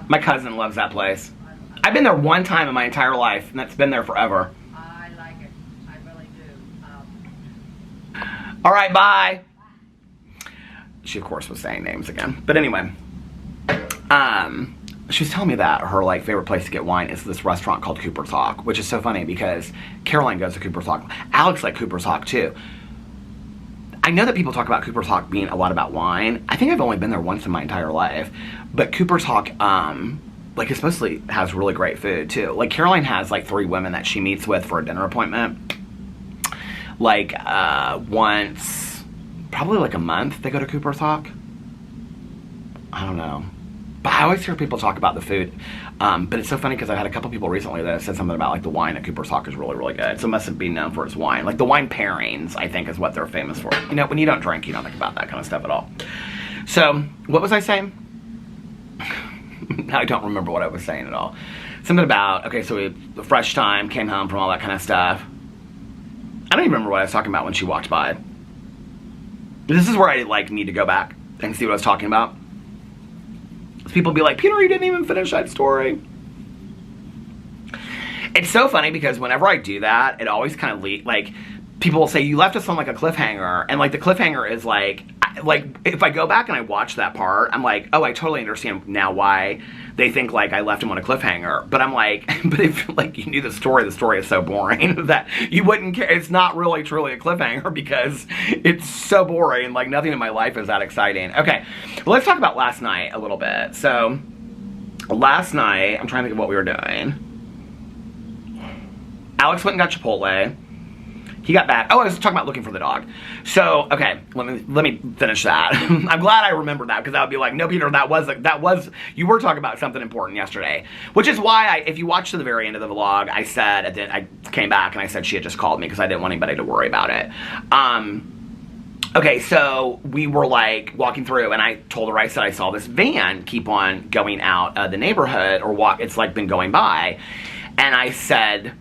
Speaker 1: My cousin loves that place. I've been there one time in my entire life, and that's been there forever.
Speaker 2: I like it. I really do.
Speaker 1: All right, bye. She, of course, was saying names again. But anyway, she was telling me that her favorite place to get wine is this restaurant called Cooper's Hawk, which is so funny because Caroline goes to Cooper's Hawk. Alex liked Cooper's Hawk too. I know that people talk about Cooper's Hawk being a lot about wine. I think I've only been there once in my entire life. But Cooper's Hawk, it supposedly has really great food too. Like Caroline has 3 women that she meets with for a dinner appointment. Once, probably a month they go to Cooper's Hawk. I don't know. But I always hear people talk about the food. But it's so funny because I've had a couple people recently that have said something about the wine at Cooper's Hawk is really, really good. So it must be known for its wine. The wine pairings, I think, is what they're famous for. When you don't drink, you don't think about that kind of stuff at all. So, what was I saying? Now I don't remember what I was saying at all. Something about, okay, so the fresh time, came home from all that kind of stuff. I don't even remember what I was talking about when she walked by. This is where I need to go back and see what I was talking about. People be like, Peter, you didn't even finish that story. It's so funny because whenever I do that, it always kind of people will say, you left us on a cliffhanger. And the cliffhanger is if I go back and I watch that part, I'm like, oh, I totally understand now why they think I left him on a cliffhanger. But I'm like, but if you knew the story is so boring that you wouldn't care. It's not really truly a cliffhanger because it's so boring. Nothing in my life is that exciting. Okay, well, let's talk about last night a little bit. So last night, I'm trying to think of what we were doing. Alex went and got Chipotle. He got back. Oh, I was talking about looking for the dog. So, okay, let me finish that. I'm glad I remembered that because I would be like, no, Peter, that was you were talking about something important yesterday. Which is why if you watch to the very end of the vlog, I said I came back and I said she had just called me because I didn't want anybody to worry about it. Okay, so we were walking through and I told her, I said I saw this van keep on going out of the neighborhood or walk. It's been going by, and I said,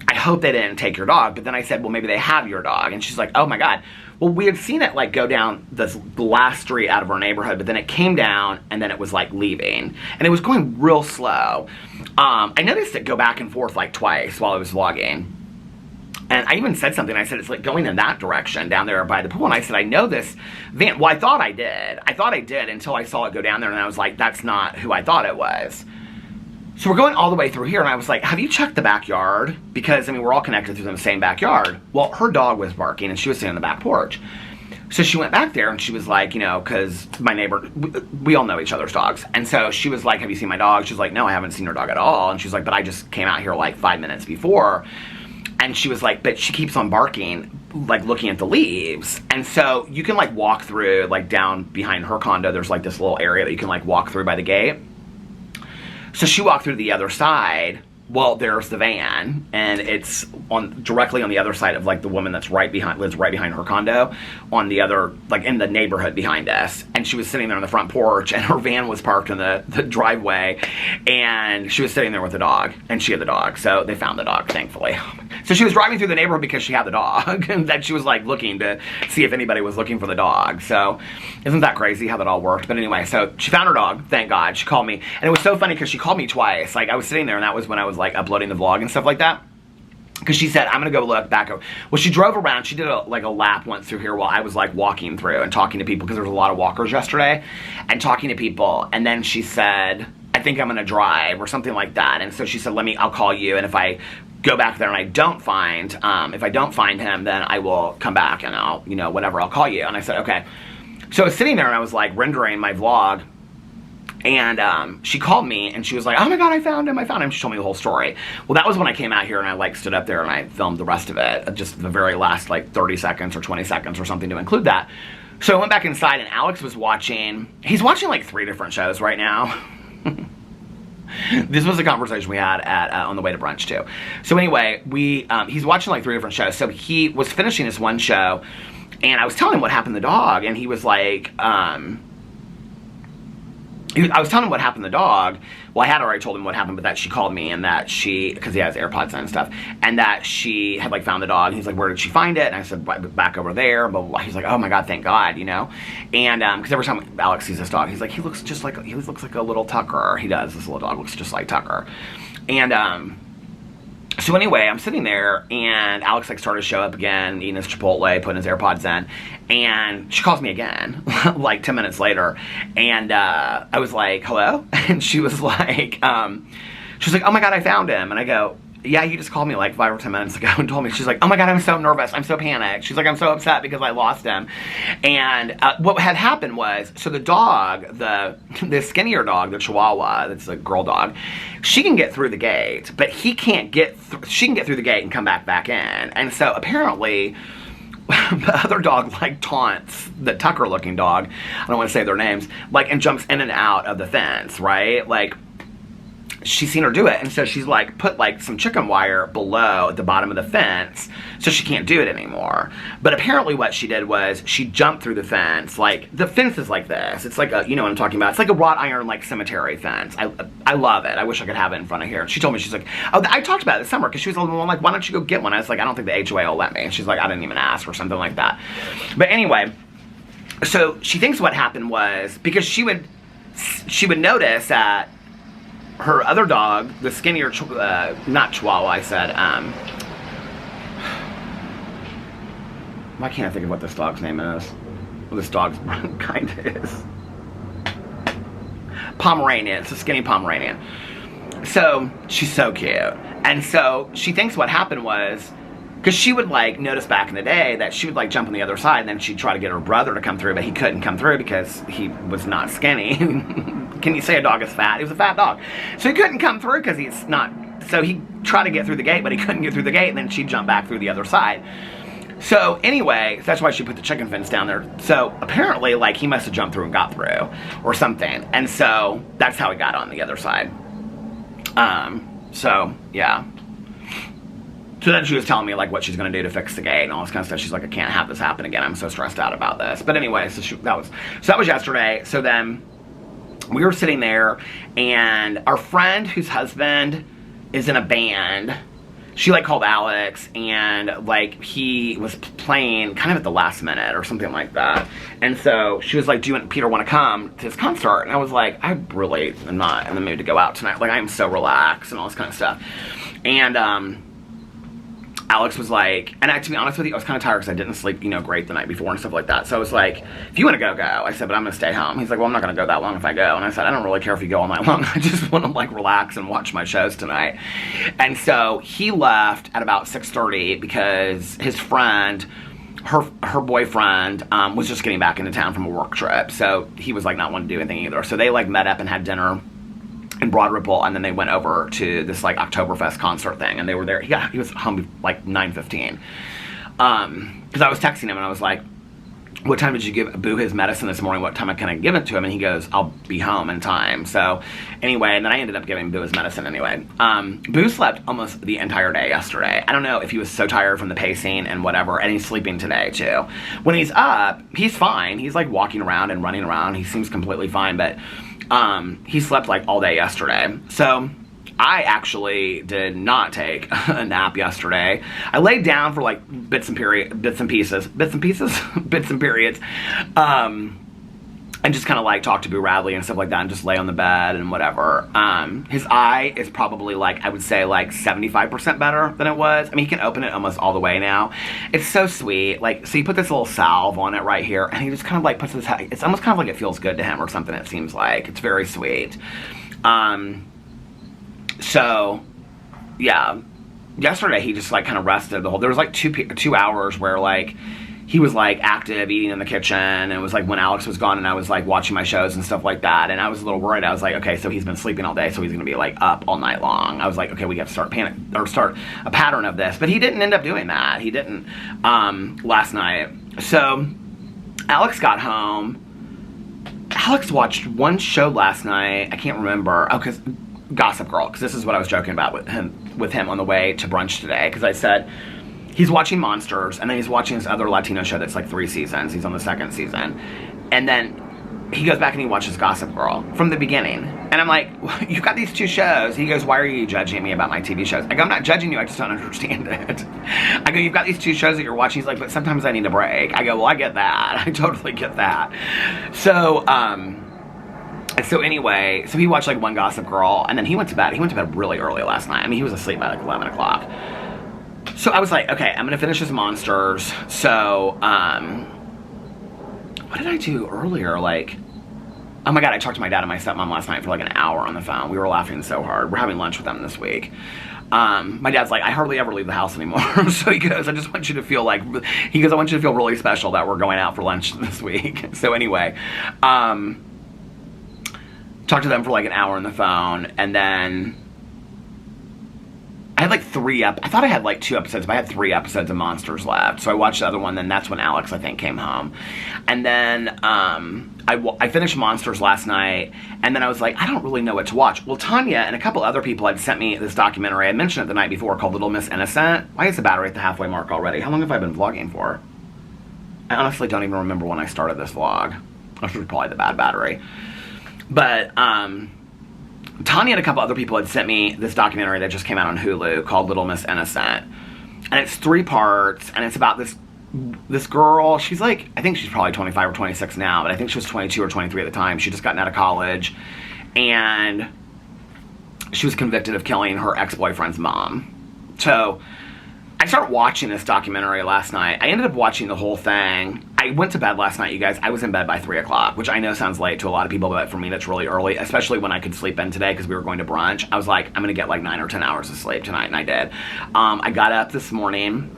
Speaker 1: I hope they didn't take your dog. But then I said, well, maybe they have your dog. And she's like, oh my God. Well, we had seen it go down the last street out of our neighborhood, but then it came down and then it was leaving. And it was going real slow. I noticed it go back and forth twice while I was vlogging. And I even said something. I said, it's going in that direction down there by the pool. And I said, I know this van. Well, I thought I did. I thought I did until I saw it go down there. And I was like, that's not who I thought it was. So we're going all the way through here, and I was like, have you checked the backyard? Because, we're all connected through the same backyard. Well, her dog was barking, and she was sitting on the back porch. So she went back there, and she was like, because my neighbor, we all know each other's dogs. And so she was like, have you seen my dog? She's like, no, I haven't seen her dog at all. And she's like, but I just came out here 5 minutes before. And she was like, but she keeps on barking, looking at the leaves. And so you can, walk through, down behind her condo, there's, this little area that you can, walk through by the gate. So she walked through to the other side, well, there's the van, and it's directly on the other side of like the woman that's lives right behind her condo, on the other, like in the neighborhood behind us. And she was sitting there on the front porch, and her van was parked in the driveway, and she was sitting there with the dog, and she had the dog. So they found the dog, thankfully. So she was driving through the neighborhood because she had the dog, and then she was like looking to see if anybody was looking for the dog. So isn't that crazy how that all worked? But anyway, so she found her dog, thank God. She called me, and it was so funny because she called me twice. Like I was sitting there, and that was when I was like uploading the vlog and stuff like that. Because she said, I'm going to go look back over. Well, she drove around. She did a lap once through here while I was like walking through and talking to people, because there was a lot of walkers yesterday, and talking to people. And then she said, I think I'm going to drive or something like that. And so she said, I'll call you. And if I go back there and I don't find, if I don't find him, then I will come back and I'll, whatever, I'll call you. And I said, okay. So I was sitting there and I was like rendering my vlog. And she called me and she was like, oh my God, I found him. She told me the whole story. Well, that was when I came out here and I like stood up there and I filmed the rest of it, just the very last like 30 seconds or 20 seconds or something to include that. So I went back inside and Alex was he's watching like 3 different shows right now. This was a conversation we had at on the way to brunch too. So anyway, he's watching like 3 different shows. So he was finishing this one show and I was telling him what happened to the dog, and he was like, I was telling him what happened to the dog. Well, I had already told him what happened, but that she called me and that because he has AirPods and stuff, and that she had like found the dog. He's like, where did she find it? And I said, back over there. But he's like, oh my God, thank God, And because every time Alex sees this dog, he's like, he looks like a little Tucker. He does. This little dog looks just like Tucker. And so anyway, I'm sitting there, and Alex like started to show up again, eating his Chipotle, putting his AirPods in, and she calls me again, like 10 minutes later, and I was like, hello? And she was like, oh my God, I found him. And I go, yeah, you just called me like 5 or 10 minutes ago and told me. She's like, oh my God, I'm so nervous. I'm so panicked. She's like, I'm so upset because I lost him. And what had happened was, so the dog, the skinnier dog, the Chihuahua, that's a girl dog, she can get through the gate, but he can't she can get through the gate and come back in. And so apparently the other dog like taunts the Tucker looking dog, I don't want to say their names, like, and jumps in and out of the fence, right? Like, she's seen her do it, and so she's like put like some chicken wire below at the bottom of the fence so she can't do it anymore. But apparently what she did was she jumped through the fence. Like, the fence is like this, it's like a, you know what I'm talking about, it's like a wrought iron like cemetery fence. I love it. I wish I could have it in front of here. She told me, she's like, oh, I talked about it this summer, because she was like, why don't you go get one? I was like, I don't think the HOA will let me. And she's like, I didn't even ask, or something like that. But anyway, so she thinks what happened was, because she would notice that her other dog, the skinnier, not Chihuahua, I said, why can't I think of what this dog's name is? Well, this dog's kind of is. Pomeranian, it's a skinny Pomeranian. So, she's so cute. And so, she thinks what happened was, because she would like notice back in the day that she would like jump on the other side, and then she'd try to get her brother to come through, but he couldn't come through because he was not skinny. Can you say a dog is fat? He was a fat dog. So he couldn't come through because he's not, so he tried to get through the gate, but he couldn't get through the gate, and then she'd jump back through the other side. So anyway, that's why she put the chicken fence down there. So apparently, like, he must have jumped through and got through or something. And so that's how he got on the other side. So yeah. So then she was telling me like what she's gonna do to fix the gate and all this kind of stuff. She's like, I can't have this happen again. I'm so stressed out about this. But anyway, so that was yesterday. So then we were sitting there, and our friend whose husband is in a band, she like called Alex, and like he was playing kind of at the last minute or something like that. And so she was like, do you and Peter want to come to his concert? And I was like, I really am not in the mood to go out tonight. Like, I am so relaxed and all this kind of stuff. And Alex was like, and to be honest with you, I was kind of tired because I didn't sleep, great the night before and stuff like that. So I was like, if you want to go, go. I said, but I'm going to stay home. He's like, well, I'm not going to go that long if I go. And I said, I don't really care if you go all night long. I just want to like relax and watch my shows tonight. And so he left at about 6:30 because his friend, her boyfriend, was just getting back into town from a work trip. So he was like not wanting to do anything either. So they like met up and had dinner in Broad Ripple, and then they went over to this like Oktoberfest concert thing, and they were there. He was home like 9:15. Because I was texting him and I was like, what time did you give Boo his medicine this morning? What time can I give it to him? And he goes, I'll be home in time. So anyway, and then I ended up giving Boo his medicine anyway. Boo slept almost the entire day yesterday. I don't know if he was so tired from the pacing and whatever, and he's sleeping today too. When he's up, he's fine. He's like walking around and running around. He seems completely fine, but he slept like all day yesterday. So I actually did not take a nap yesterday. I laid down for like bits and periods, and just kind of like talk to Boo Radley and stuff like that, and just lay on the bed and whatever. His eye is probably like, I would say like 75% better than it was. I mean, he can open it almost all the way now. It's so sweet. Like, so you put this little salve on it right here, and he just kind of like puts this, it's almost kind of like it feels good to him or something, it seems like. It's very sweet. So, yeah, yesterday he just like kind of rested the whole, there was like 2 hours where like he was like active eating in the kitchen, and it was like when Alex was gone and I was like watching my shows and stuff like that, and I was a little worried. I was like, okay, so he's been sleeping all day, so he's gonna be like up all night long. I was like, okay, we have to start a pattern of this, but he didn't end up doing that. He didn't last night. So Alex got home. Alex watched one show last night. I can't remember. Oh, because Gossip Girl, because this is what I was joking about with him on the way to brunch today, because I said he's watching Monsters, and then he's watching this other Latino show that's like 3 seasons. He's on the 2nd season, and then he goes back and he watches Gossip Girl from the beginning, and I'm like, you've got these 2 shows. He goes, why are you judging me about my TV shows? I go, I'm not judging you, I just don't understand it. I go, you've got these 2 shows that you're watching. He's like, but sometimes I need a break. I go, well, I get that. I totally get that. So anyway, so he watched like one Gossip Girl, and then he went to bed. He went to bed really early last night. I mean, he was asleep by like 11 o'clock. So I was like, okay, I'm gonna finish this Monsters. So, what did I do earlier? Like, oh my God, I talked to my dad and my stepmom last night for like an hour on the phone. We were laughing so hard. We're having lunch with them this week. My dad's like, I hardly ever leave the house anymore. So he goes, I just want you to feel like, he goes, I want you to feel really special that we're going out for lunch this week. So anyway, talked to them for like an hour on the phone, and then I had like I thought I had like 2 episodes, but I had 3 episodes of Monsters left. So I watched the other one, then that's when Alex, I think, came home. And then I finished Monsters last night, and then I was like, I don't really know what to watch. Well, Tanya and a couple other people had sent me this documentary. I mentioned it the night before, called Little Miss Innocent. Why is the battery at the halfway mark already? How long have I been vlogging for? I honestly don't even remember when I started this vlog. This was probably the bad battery. But Tanya and a couple other people had sent me this documentary that just came out on Hulu called Little Miss Innocent. And it's 3 parts, and it's about this girl. She's like, I think she's probably 25 or 26 now, but I think she was 22 or 23 at the time. She just gotten out of college, and she was convicted of killing her ex-boyfriend's mom. So I started watching this documentary last night. I ended up watching the whole thing. I went to bed last night, you guys. I was in bed by 3 o'clock, which I know sounds late to a lot of people, but for me that's really early, especially when I could sleep in today because we were going to brunch. I was like, I'm going to get like 9 or 10 hours of sleep tonight, and I did. I got up this morning.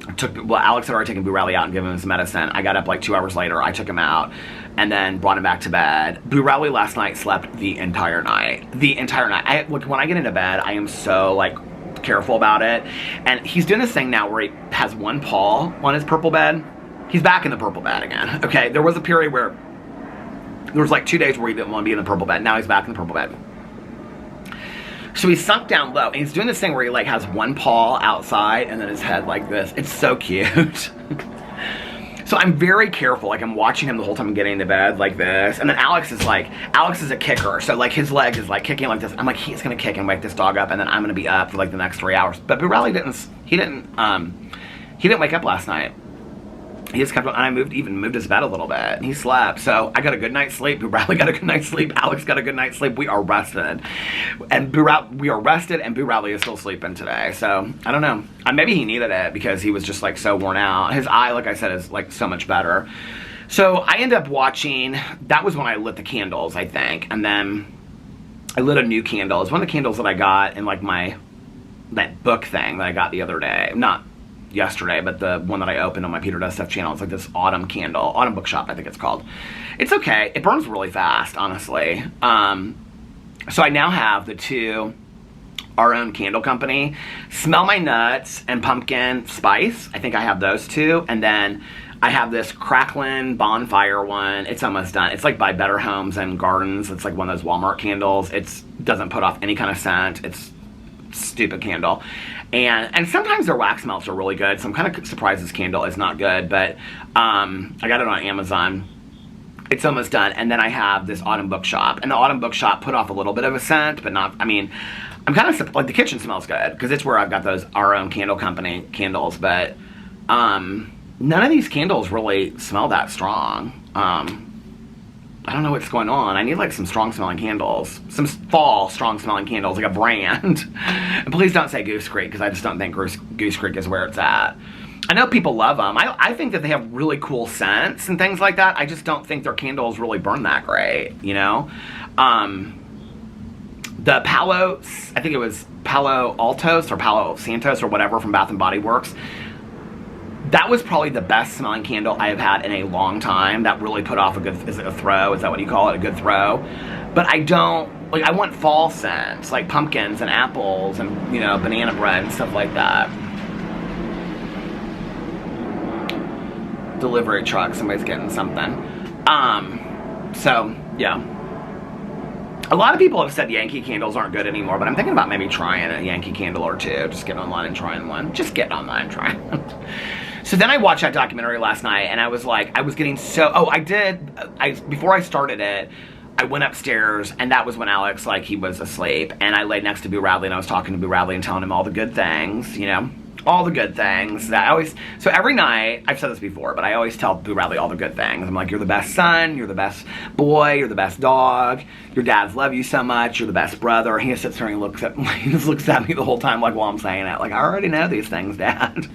Speaker 1: Alex had already taken Boo Radley out and given him his medicine. I got up like 2 hours later. I took him out and then brought him back to bed. Boo Radley last night slept the entire night. The entire night. Look, when I get into bed, I am so like careful about it. And he's doing this thing now where he has one paw on his purple bed. He's back in the purple bed again. Okay, there was a period where there was like 2 days where he didn't want to be in the purple bed. Now he's back in the purple bed. So he's sunk down low, and he's doing this thing where he like has one paw outside and then his head like this. It's so cute. So I'm very careful, like I'm watching him the whole time I'm getting into bed like this. And then Alex is a kicker. So like his leg is like kicking like this. I'm like, he's gonna kick and wake this dog up, and then I'm gonna be up for like the next 3 hours. But Boo Radley didn't wake up last night. He just kept on, and I moved his bed a little bit, and he slept. So I got a good night's sleep. Boo Radley got a good night's sleep. Alex got a good night's sleep. We are rested, and Boo Radley is still sleeping today. So I don't know. Maybe he needed it because he was just like so worn out. His eye, like I said, is like so much better. So I ended up watching. That was when I lit the candles, I think, and then I lit a new candle. It's one of the candles that I got in like that book thing that I got the other day. Not yesterday, but the one that I opened on my Peter Does Stuff channel. It's like this autumn candle, autumn bookshop I think it's called. It's okay. It burns really fast, honestly. So I now have the 2 Our Own Candle Company, Smell My Nuts and Pumpkin Spice. I think I have those 2, and then I have this crackling bonfire one. It's almost done. It's like by Better Homes and Gardens. It's like one of those Walmart candles. It doesn't put off any kind of scent. It's a stupid candle. And sometimes their wax melts are really good. So I'm kind of surprised this candle is not good. But I got it on Amazon. It's almost done. And then I have this Autumn Bookshop. And the Autumn Bookshop put off a little bit of a scent, but not, I mean, I'm kind of, like the kitchen smells good because it's where I've got those Our Own Candle Company candles. But none of these candles really smell that strong. I don't know what's going on. I need like some strong smelling candles. Some fall strong smelling candles, like a brand. And please don't say Goose Creek because I just don't think Goose Creek is where it's at. I know people love them. I think that they have really cool scents and things like that. I just don't think their candles really burn that great, you know? The Palo, I think it was Palo Altos or Palo Santos or whatever from Bath & Body Works. That was probably the best smelling candle I have had in a long time. That really put off a good, is it a throw? Is that what you call it? A good throw? But I don't, like I want fall scents, like pumpkins and apples and, you know, banana bread and stuff like that. Delivery truck, somebody's getting something. So, yeah. A lot of people have said Yankee candles aren't good anymore, but I'm thinking about maybe trying a Yankee candle or two. Just getting online and trying one. Just getting online and trying one. So then I watched that documentary last night, and I was like, I was getting so, before I started it, I went upstairs, and that was when Alex, like, he was asleep, and I laid next to Boo Radley, and I was talking to Boo Radley and telling him all the good things, you know, all the good things that I always, so every night, I've said this before, but I always tell Boo Radley all the good things. I'm like, you're the best son, you're the best boy, you're the best dog, your dads love you so much, you're the best brother. He just sits there and he just looks at me the whole time like while I'm saying it, like, I already know these things, Dad.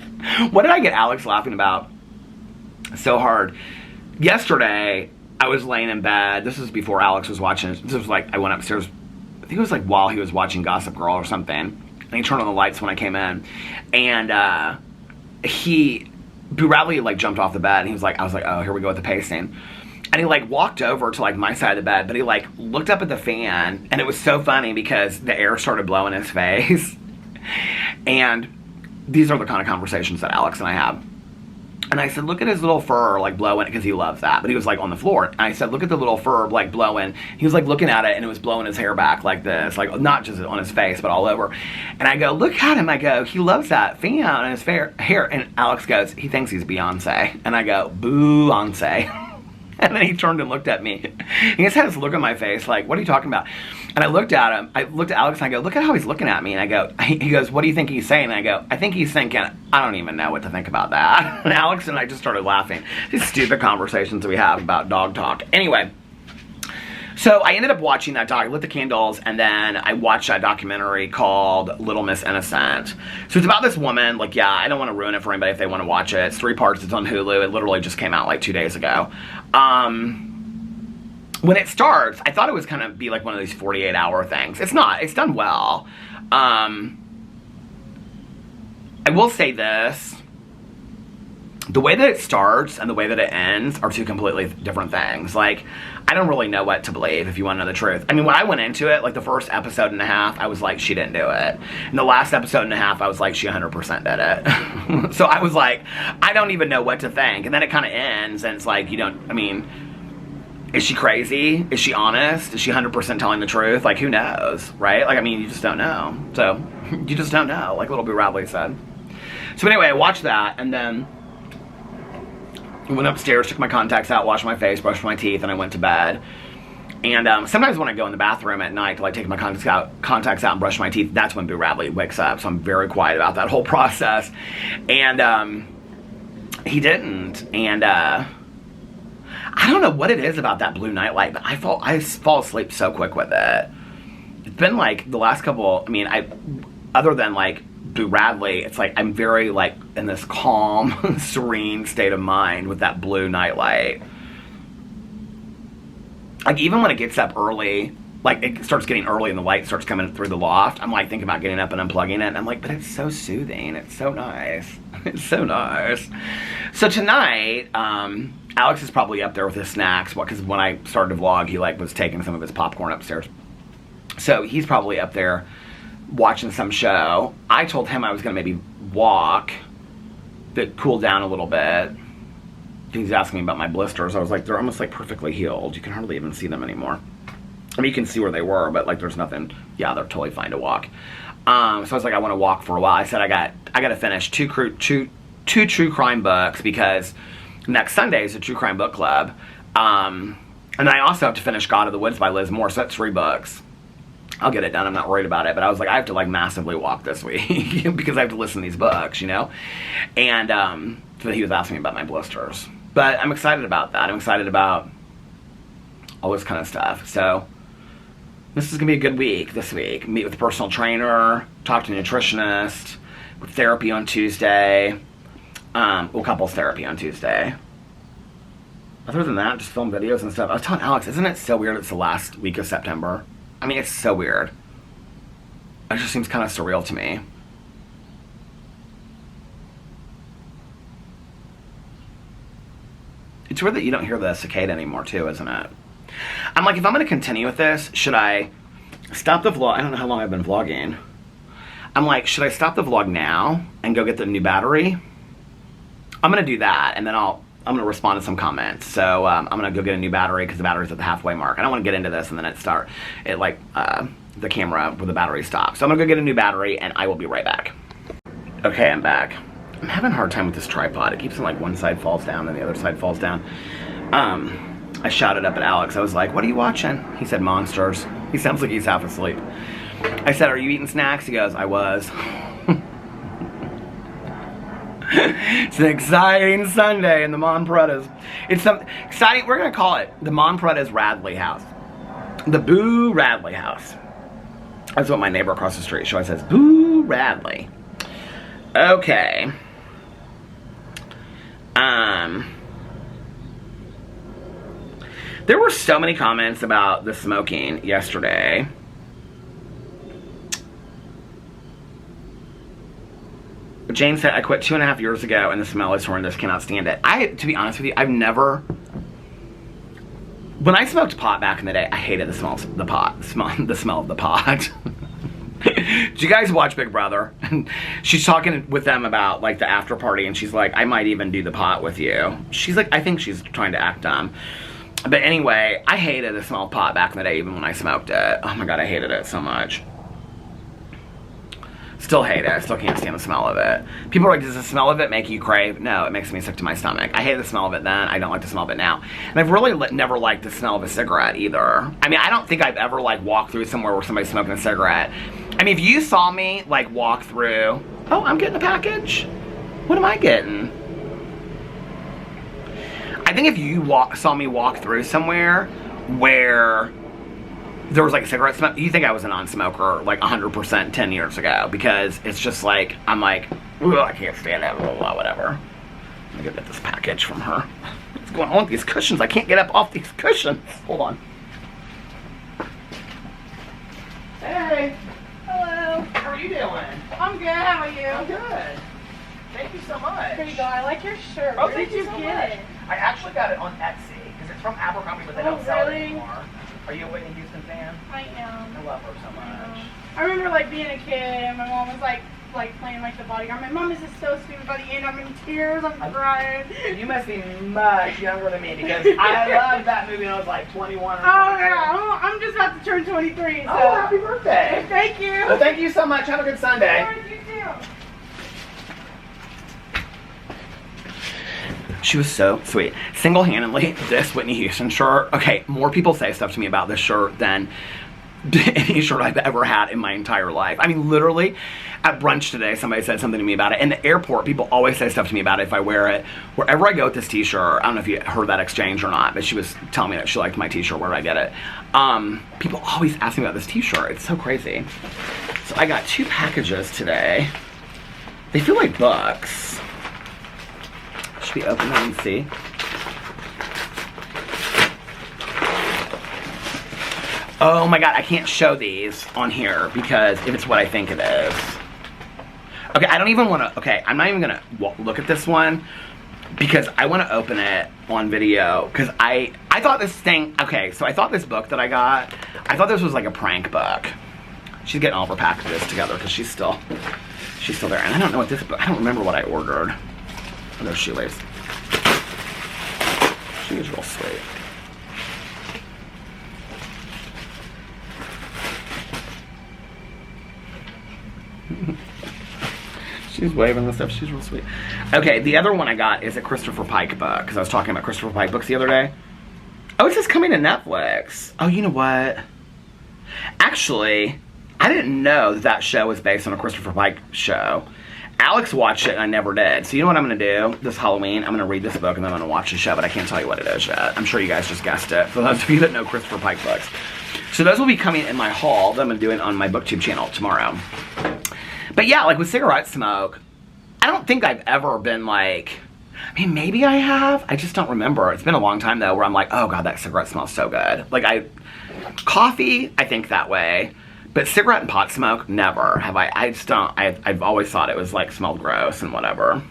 Speaker 1: What did I get Alex laughing about so hard? Yesterday, I was laying in bed, this was before Alex was watching, this was like, I went upstairs, I think it was like while he was watching Gossip Girl or something. And he turned on the lights when I came in. And Boo Radley like jumped off the bed and he was like, I was like, oh, here we go with the pacing. And he like walked over to like my side of the bed, but he like looked up at the fan, and it was so funny because the air started blowing his face. And these are the kind of conversations that Alex and I have. And I said, look at his little fur, like, blowing, because he loves that. But he was, like, on the floor. And I said, look at the little fur, like, blowing. He was, like, looking at it, and it was blowing his hair back like this. Like, not just on his face, but all over. And I go, look at him. I go, he loves that fan on his hair. And Alex goes, he thinks he's Beyonce. And I go, Boo-once. And then he turned and looked at me. He just had this look on my face, like, what are you talking about? And I looked at him. I looked at Alex, and I go, look at how he's looking at me. And I go, he goes, what do you think he's saying? And I go, I think he's thinking, I don't even know what to think about that. And Alex and I just started laughing. These stupid conversations we have about dog talk. Anyway, so I ended up watching that doc. I lit the candles, and then I watched that documentary called Little Miss Innocent. So it's about this woman, like, yeah, I don't want to ruin it for anybody if they want to watch it. It's 3 parts. It's on Hulu. It literally just came out like 2 days ago. When it starts, I thought it was kind of be like one of these 48-hour things. It's not. It's done well. I will say this. The way that it starts and the way that it ends are two completely different things. Like, I don't really know what to believe, if you want to know the truth. I mean, when I went into it, like the first episode and a half, I was like, she didn't do it. And the last episode and a half, I was like, she 100% did it. So I was like, I don't even know what to think. And then it kind of ends, and it's like, you don't, I mean, is she crazy? Is she honest? Is she 100% telling the truth? Like, who knows, right? Like, I mean, you just don't know. So, you just don't know, like Little Boo Radley said. So anyway, I watched that, and then I went upstairs, took my contacts out, washed my face, brushed my teeth, and I went to bed. And sometimes when I go in the bathroom at night to like take my contacts out and brush my teeth, that's when Boo Radley wakes up. So I'm very quiet about that whole process. And he didn't. And I don't know what it is about that blue nightlight, but I fall asleep so quick with it. It's been like the last couple, I mean, other than like Boo Radley, it's like I'm very like in this calm, serene state of mind with that blue nightlight. Like even when it gets up early, like it starts getting early and the light starts coming through the loft, I'm like thinking about getting up and unplugging it. And I'm like, but it's so soothing. It's so nice. It's so nice. So tonight, Alex is probably up there with his snacks, because when I started to vlog, he like was taking some of his popcorn upstairs. So he's probably up there watching some show. I told him I was gonna maybe walk to cool down a little bit. he's asking me about my blisters. I was like, they're almost like perfectly healed. You can hardly even see them anymore. I mean, you can see where they were, but like there's nothing. Yeah, they're totally fine to walk. So I was like, I want to walk for a while. I said I got to finish two true crime books because next Sunday is a true crime book club. And then I also have to finish God of the Woods by Liz Moore. So that's 3 books. I'll get it done. I'm not worried about it. But I was like, I have to like massively walk this week because I have to listen to these books, you know? And so he was asking me about my blisters. But I'm excited about that. I'm excited about all this kind of stuff. So this is going to be a good week this week. Meet with a personal trainer, talk to a nutritionist, with therapy on Tuesday. Well, couples therapy on Tuesday. Other than that, just film videos and stuff. I was telling Alex, isn't it so weird it's the last week of September? I mean, it's so weird. It just seems kind of surreal to me. It's weird that you don't hear the cicada anymore, too, isn't it? I'm like, if I'm going to continue with this, should I stop the vlog? I don't know how long I've been vlogging. I'm like, should I stop the vlog now and go get the new battery? I'm going to do that, and then I'm going to respond to some comments. So I'm going to go get a new battery because the battery's at the halfway mark. I don't want to get into this and then the camera with the battery stops. So I'm going to go get a new battery, and I will be right back. Okay, I'm back. I'm having a hard time with this tripod. It keeps on like one side falls down and the other side falls down. I shouted up at Alex. I was like, what are you watching? He said, Monsters. He sounds like he's half asleep. I said, are you eating snacks? He goes, I was. It's an exciting Sunday in the Monn Paredes. It's some exciting, we're going to call it the Monn Paredes Radley house. The Boo Radley house. That's what my neighbor across the street always says, Boo Radley. Okay. There were so many comments about the smoking yesterday. Jane said, I quit 2.5 years ago and the smell is horrendous, cannot stand it. To be honest with you, I've never, when I smoked pot back in the day, I hated the smell of the pot, the smell of the pot. Did you guys watch Big Brother? She's talking with them about like the after party and she's like, I might even do the pot with you. She's like, I think she's trying to act dumb. But anyway, I hated the smell of pot back in the day even when I smoked it. Oh my god, I hated it so much. Still hate it. I still can't stand the smell of it. People are like, does the smell of it make you crave? No, it makes me sick to my stomach. I hated the smell of it then. I don't like the smell of it now. And I've really never liked the smell of a cigarette either. I mean, I don't think I've ever like walked through somewhere where somebody's smoking a cigarette. I mean, if you saw me like walk through, oh, I'm getting a package. What am I getting? I think if you saw me walk through somewhere where there was like a cigarette smoke, you think I was a non-smoker like 100% 10 years ago, because it's just like, I'm like, ooh, I can't stand it, blah, blah, whatever. I'm gonna go get this package from her. What's going on with these cushions? I can't get up off these cushions. Hold on. Hey.
Speaker 3: Hello.
Speaker 1: How are you doing?
Speaker 3: I'm good. How are you?
Speaker 1: I'm good. Thank you so much.
Speaker 3: Here you go. I like your shirt.
Speaker 1: Oh,
Speaker 3: Where
Speaker 1: thank
Speaker 3: did you
Speaker 1: so
Speaker 3: get
Speaker 1: much.
Speaker 3: it?
Speaker 1: I actually got it on Etsy because it's from Abercrombie, but they
Speaker 3: Oh,
Speaker 1: don't sell it
Speaker 3: really?
Speaker 1: anymore. Are you a Whitney Houston fan?
Speaker 3: I am.
Speaker 1: I love her so much.
Speaker 3: I remember like being a kid and my mom was like playing like the bodyguard. My mom is just so sweet. By the end, I'm in tears. I'm crying.
Speaker 1: You must be much younger than me because I loved that movie when I was like 21 or something.
Speaker 3: Oh yeah, I'm just about to turn 23. So.
Speaker 1: Oh, happy birthday.
Speaker 3: Thank you.
Speaker 1: Well, thank you so much. Have a good Sunday.
Speaker 3: All right, you too.
Speaker 1: She was so sweet. Single-handedly, this Whitney Houston shirt. Okay, more people say stuff to me about this shirt than any shirt I've ever had in my entire life. I mean, literally, at brunch today, somebody said something to me about it. In the airport, people always say stuff to me about it if I wear it. Wherever I go with this t-shirt, I don't know if you heard that exchange or not, but she was telling me that she liked my t-shirt, where did I get it? People always ask me about this t-shirt. It's so crazy. So I got 2 packages today. They feel like books. Should we open them and see? Oh my god, I can't show these on here because if it's what I think it is. Okay, I don't even want to, okay, I'm not even going to look at this one because I want to open it on video because I thought this thing, okay, so I thought this book that I got, I thought this was like a prank book. She's getting all of her packages together because she's still there. And I don't know what this book, I don't remember what I ordered. Oh, there's shoelace. She's real sweet. She's waving and stuff. She's real sweet. Okay, the other one I got is a Christopher Pike book, because I was talking about Christopher Pike books the other day. Oh, it's just coming to Netflix. Oh, you know what? Actually, I didn't know that show was based on a Christopher Pike show. Alex watched it and I never did. So you know what I'm going to do this Halloween? I'm going to read this book and then I'm going to watch the show, but I can't tell you what it is yet. I'm sure you guys just guessed it. For those of you that know Christopher Pike books. So those will be coming in my haul that I'm going to do it on my BookTube channel tomorrow. But yeah, like with cigarette smoke, I don't think I've ever been like, I mean, maybe I have. I just don't remember. It's been a long time though where I'm like, oh God, that cigarette smells so good. Like coffee, I think that way. But cigarette and pot smoke, never have I. I just don't. I've always thought it was like smelled gross and whatever.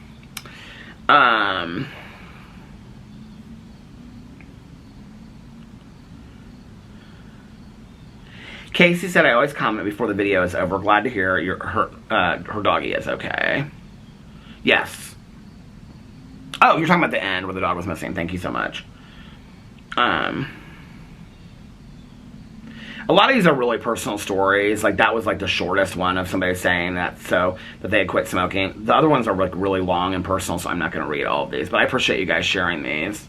Speaker 1: Casey said, I always comment before the video is over. Glad to hear her doggy is okay. Yes. Oh, you're talking about the end where the dog was missing. Thank you so much. A lot of these are really personal stories. Like that was like the shortest one of somebody saying that they had quit smoking. The other ones are like really long and personal, so I'm not going to read all of these. But I appreciate you guys sharing these.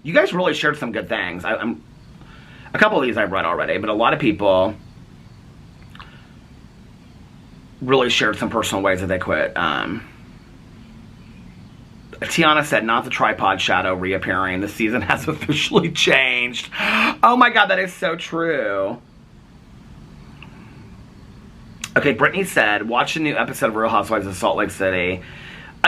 Speaker 1: You guys really shared some good things. A couple of these I've read already, but a lot of people really shared some personal ways that they quit. Tiana said, not the tripod shadow reappearing. The season has officially changed. Oh my God, that is so true. Okay, Brittany said, watch a new episode of Real Housewives of Salt Lake City.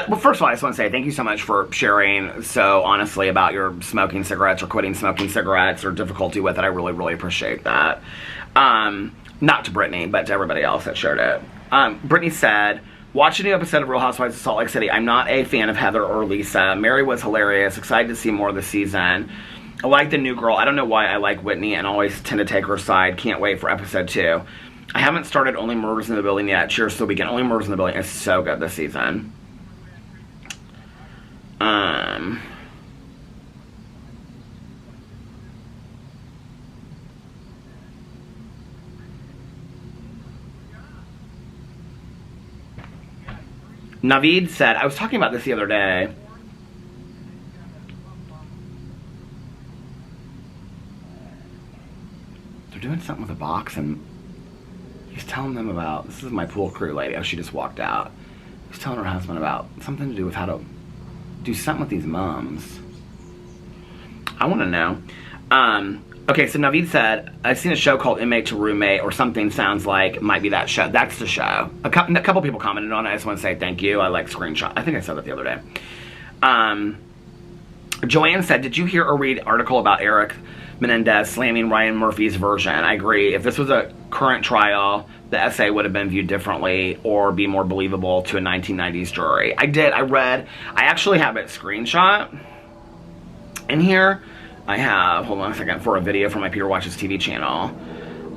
Speaker 1: Well, first of all, I just want to say thank you so much for sharing so honestly about your smoking cigarettes or quitting smoking cigarettes or difficulty with it. I really, really appreciate that. Not to Brittany, but to everybody else that shared it. Brittany said, watch a new episode of Real Housewives of Salt Lake City. I'm not a fan of Heather or Lisa. Mary was hilarious. Excited to see more of the season. I like the new girl. I don't know why I like Whitney and always tend to take her side. Can't wait for episode 2. I haven't started Only Murders in the Building yet. Cheers to the weekend. Only Murders in the Building is so good this season. Naveed said, I was talking about this the other day. They're doing something with a box and he's telling them about, this is my pool crew lady, oh, she just walked out. He's telling her husband about something to do with how to do something with these mums. I want to know. Okay, so Naveed said, I've seen a show called Inmate to Roommate or something sounds like might be that show. That's the show. A couple people commented on it. I just want to say thank you. I like screenshot. I think I said that the other day. Joanne said, did you hear or read an article about Eric Menendez slamming Ryan Murphy's version? I agree. If this was a current trial, the essay would have been viewed differently or be more believable to a 1990s jury. I did. I read. I actually have it screenshot in here. I have, hold on a second, for a video from my Peter Watches TV channel.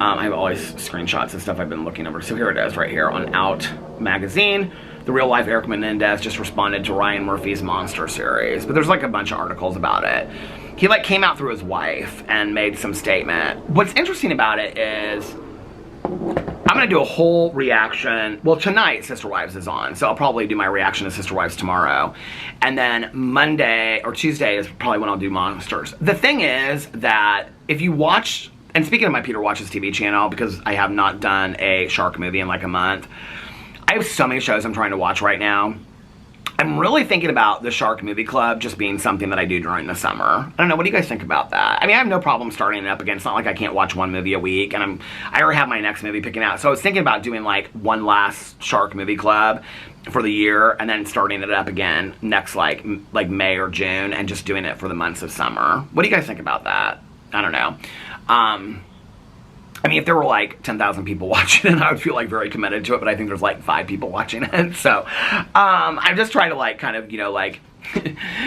Speaker 1: I have all these screenshots and stuff I've been looking over. So here it is right here on Out Magazine. The real life Eric Menendez just responded to Ryan Murphy's Monster series. But there's like a bunch of articles about it. He like came out through his wife and made some statement. What's interesting about it is I'm going to do a whole reaction. Well, tonight Sister Wives is on, so I'll probably do my reaction to Sister Wives tomorrow. And then Monday or Tuesday is probably when I'll do Monsters. The thing is that if you watch, and speaking of my Peter Watches TV channel, because I have not done a shark movie in like a month, I have so many shows I'm trying to watch right now. I'm really thinking about the Shark Movie Club just being something that I do during the summer. I don't know, what do you guys think about that? I mean, I have no problem starting it up again. It's not like I can't watch one movie a week, and I already have my next movie picking out. So I was thinking about doing like one last Shark Movie Club for the year, and then starting it up again next like May or June, and just doing it for the months of summer. What do you guys think about that? I don't know. I mean, if there were like 10,000 people watching it, I would feel like very committed to it, but I think there's like 5 people watching it. So, I'm just trying to like kind of, you know, like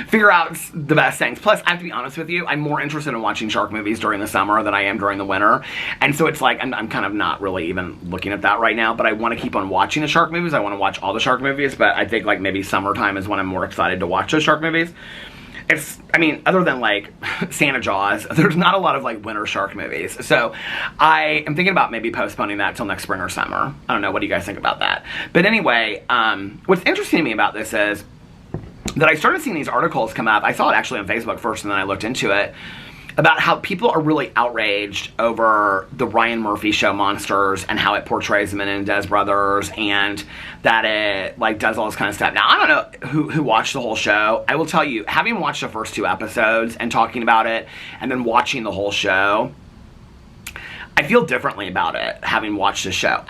Speaker 1: figure out the best things. Plus, I have to be honest with you, I'm more interested in watching shark movies during the summer than I am during the winter. And so it's like, I'm kind of not really even looking at that right now, but I want to keep on watching the shark movies. I want to watch all the shark movies, but I think like maybe summertime is when I'm more excited to watch those shark movies. I mean, other than like Santa Jaws, there's not a lot of like winter shark movies. So I am thinking about maybe postponing that till next spring or summer. I don't know. What do you guys think about that? But anyway, what's interesting to me about this is that I started seeing these articles come up. I saw it actually on Facebook first, and then I looked into it, about how people are really outraged over the Ryan Murphy show Monsters and how it portrays the Menendez brothers and that it like does all this kind of stuff. Now, I don't know who watched the whole show. I will tell you, having watched the first 2 episodes and talking about it and then watching the whole show, I feel differently about it having watched the show.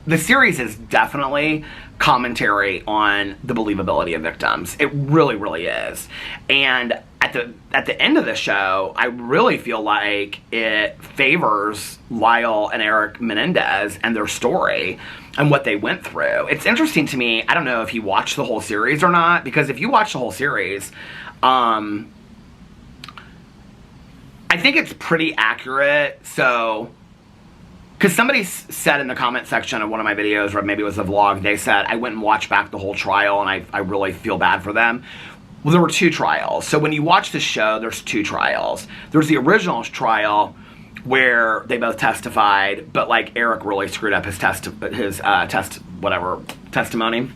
Speaker 1: The series is definitely commentary on the believability of victims. It really, really is. And at the end of the show, I really feel like it favors Lyle and Eric Menendez and their story and what they went through. It's interesting to me, I don't know if you watched the whole series or not, because if you watch the whole series, I think it's pretty accurate. So, because somebody said in the comment section of one of my videos, or maybe it was a vlog, they said, I went and watched back the whole trial and I really feel bad for them. Well, there were 2 trials. So when you watch the show, there's 2 trials. There's the original trial where they both testified, but like Eric really screwed up his testimony.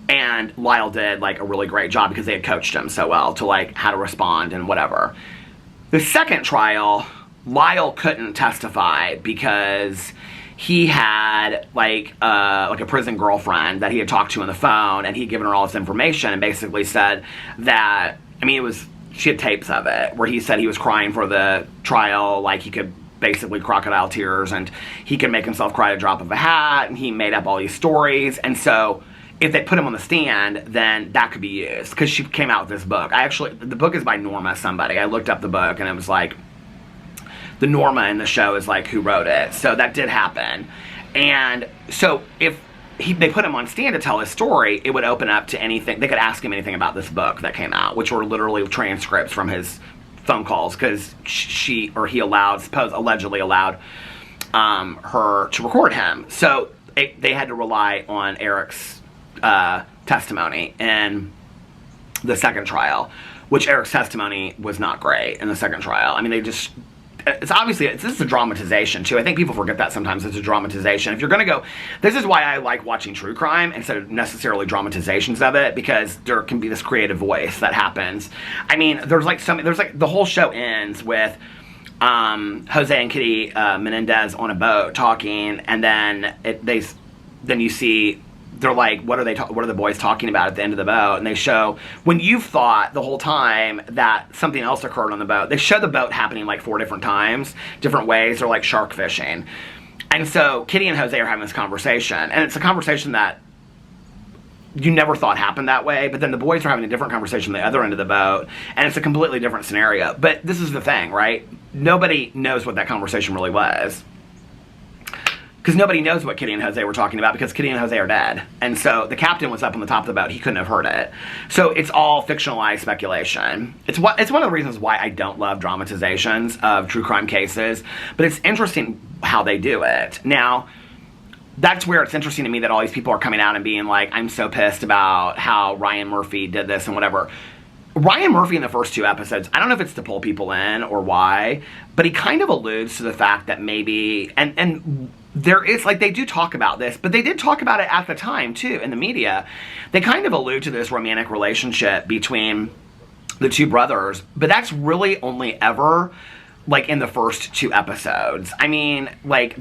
Speaker 1: And Lyle did like a really great job because they had coached him so well to like how to respond and whatever. The second trial, Lyle couldn't testify because he had like a prison girlfriend that he had talked to on the phone, and he had given her all this information and basically said that, I mean, she had tapes of it where he said he was crying for the trial, like he could basically crocodile tears, and he could make himself cry at a drop of a hat, and he made up all these stories. And so if they put him on the stand, then that could be used, because she came out with this book. The book is by Norma somebody. I looked up the book and it was like, the Norma in the show is like who wrote it. So that did happen. And so if they put him on stand to tell his story, it would open up to anything. They could ask him anything about this book that came out, which were literally transcripts from his phone calls, because he allegedly allowed her to record him. So they had to rely on Eric's testimony in the second trial, which Eric's testimony was not great in the second trial. I mean, this is a dramatization too. I think people forget that sometimes it's a dramatization. If you're gonna go, this is why I like watching true crime instead of necessarily dramatizations of it, because there can be this creative voice that happens. I mean, there's like the whole show ends with Jose and Kitty Menendez on a boat talking, and then you see, they're like, what are the boys talking about at the end of the boat? And they show, when you've thought the whole time that something else occurred on the boat, they show the boat happening like 4 different times, different ways. They're like shark fishing. And so Kitty and Jose are having this conversation, and it's a conversation that you never thought happened that way, but then the boys are having a different conversation on the other end of the boat, and it's a completely different scenario. But this is the thing, right? Nobody knows what that conversation really was, because nobody knows what Kitty and Jose were talking about, because Kitty and Jose are dead. And so the captain was up on the top of the boat. He couldn't have heard it. So it's all fictionalized speculation. It's one of the reasons why I don't love dramatizations of true crime cases, but it's interesting how they do it. Now, that's where it's interesting to me that all these people are coming out and being like, I'm so pissed about how Ryan Murphy did this and whatever. Ryan Murphy in the first 2 episodes, I don't know if it's to pull people in or why, but he kind of alludes to the fact that maybe, and there is, like, they do talk about this, but they did talk about it at the time, too, in the media. They kind of allude to this romantic relationship between the 2 brothers, but that's really only ever, like, in the first 2 episodes. I mean, like,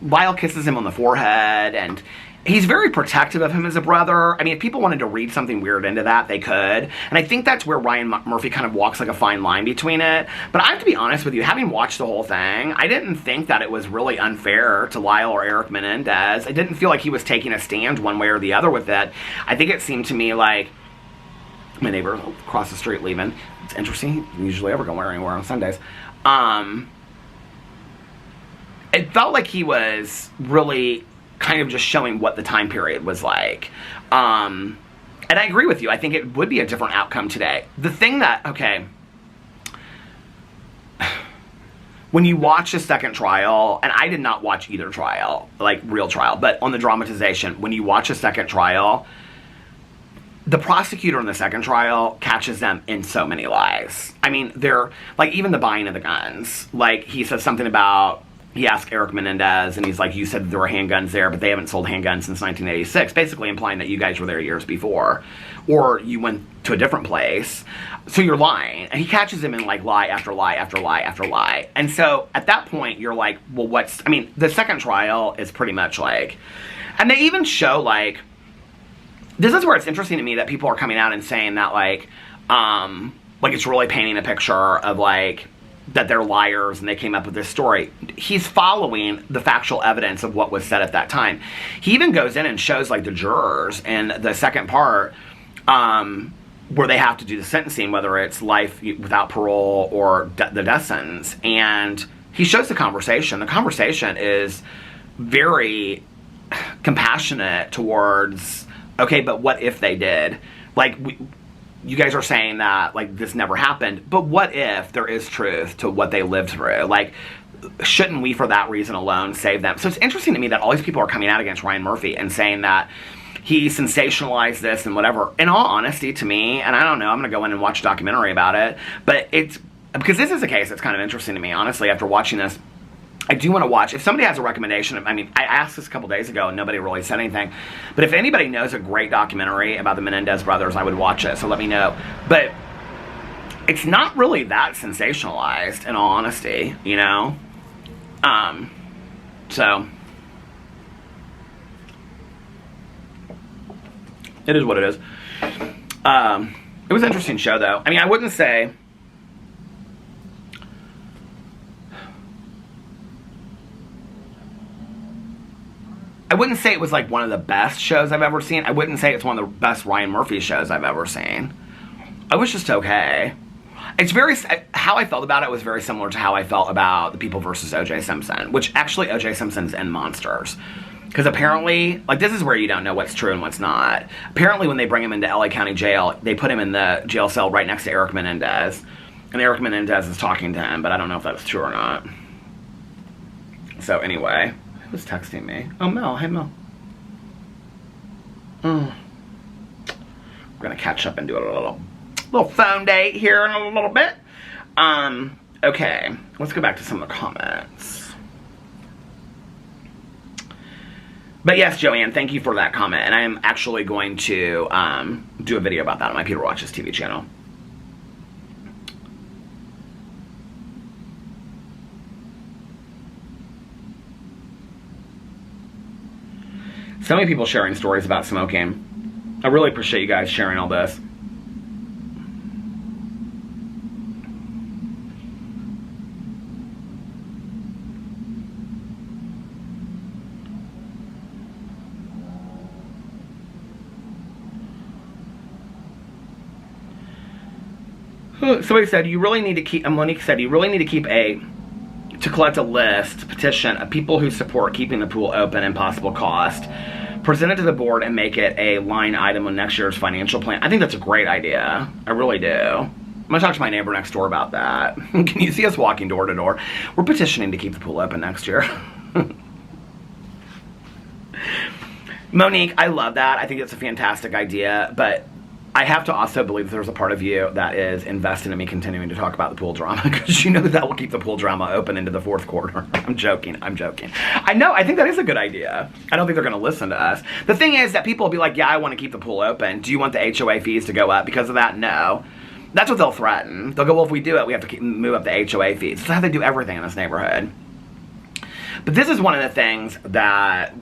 Speaker 1: Lyle kisses him on the forehead, and he's very protective of him as a brother. I mean, if people wanted to read something weird into that, they could. And I think that's where Ryan Murphy kind of walks like a fine line between it. But I have to be honest with you, having watched the whole thing, I didn't think that it was really unfair to Lyle or Eric Menendez. I didn't feel like he was taking a stand one way or the other with it. I think it seemed to me like my neighbor across the street leaving. It's interesting. He usually ever go anywhere on Sundays. It felt like he was really kind of just showing what the time period was like. And I agree with you. I think it would be a different outcome today. The thing that, okay, when you watch the second trial, and I did not watch either trial, like real trial, but on the dramatization, when you watch a second trial, the prosecutor in the second trial catches them in so many lies. I mean, they're, like, even the buying of the guns. Like, he says something about, he asked Eric Menendez, and he's like, you said there were handguns there, but they haven't sold handguns since 1986, basically implying that you guys were there years before. Or you went to a different place, so you're lying. And he catches him in, like, lie after lie after lie after lie. And so, at that point, you're like, well, what's, I mean, the second trial is pretty much like, and they even show, like, this is where it's interesting to me that people are coming out and saying that, like it's really painting a picture of, like, that they're liars and they came up with this story. He's following the factual evidence of what was said at that time. He even goes in and shows, like, the jurors in the second part, where they have to do the sentencing, whether it's life without parole or the death sentence. And he shows the conversation. The conversation is very compassionate towards, okay, but what if they did? Like, you guys are saying that, like, this never happened, but what if there is truth to what they lived through? Like, shouldn't we, for that reason alone, save them? So it's interesting to me that all these people are coming out against Ryan Murphy and saying that he sensationalized this and whatever. In all honesty, to me, and I don't know, I'm going to go in and watch a documentary about it, but it's, because this is a case that's kind of interesting to me, honestly, after watching this. I do want to watch, if somebody has a recommendation, I mean, I asked this a couple days ago and nobody really said anything, but if anybody knows a great documentary about the Menendez brothers, I would watch it, so let me know. But it's not really that sensationalized, in all honesty, you know? So, it is what it is. It was an interesting show, though. I mean, I wouldn't say, it was, like, one of the best shows I've ever seen. I wouldn't say it's one of the best Ryan Murphy shows I've ever seen. It was just okay. It's very, how I felt about it was very similar to how I felt about The People versus O.J. Simpson, which actually O.J. Simpson's in Monsters. Because apparently, like, this is where you don't know what's true and what's not. Apparently, when they bring him into LA County Jail, they put him in the jail cell right next to Eric Menendez. And Eric Menendez is talking to him, but I don't know if that's true or not. So anyway, who's texting me? Oh, Mel. Hey, Mel. We're gonna catch up and do a little phone date here in a little bit. Okay, let's go back to some of the comments. But yes, Joanne, thank you for that comment, and I am actually going to do a video about that on my Peter Watches TV channel. So many people sharing stories about smoking. I really appreciate you guys sharing all this. Somebody said, you really need to keep, Monique said, you really need to keep to collect a list, petition of people who support keeping the pool open and possible cost. Present it to the board and make it a line item on next year's financial plan. I think that's a great idea. I really do. I'm gonna talk to my neighbor next door about that. Can you see us walking door to door? We're petitioning to keep the pool open next year. Monique, I love that. I think it's a fantastic idea, but I have to also believe there's a part of you that is invested in me continuing to talk about the pool drama, because you know that will keep the pool drama open into the fourth quarter. I'm joking. I know, I think that is a good idea. I don't think they're going to listen to us. The thing is that people will be like, yeah, I want to keep the pool open. Do you want the HOA fees to go up because of that? No. That's what they'll threaten. They'll go, well, if we do it, we have to move up the HOA fees. That's how they do everything in this neighborhood. But this is one of the things that...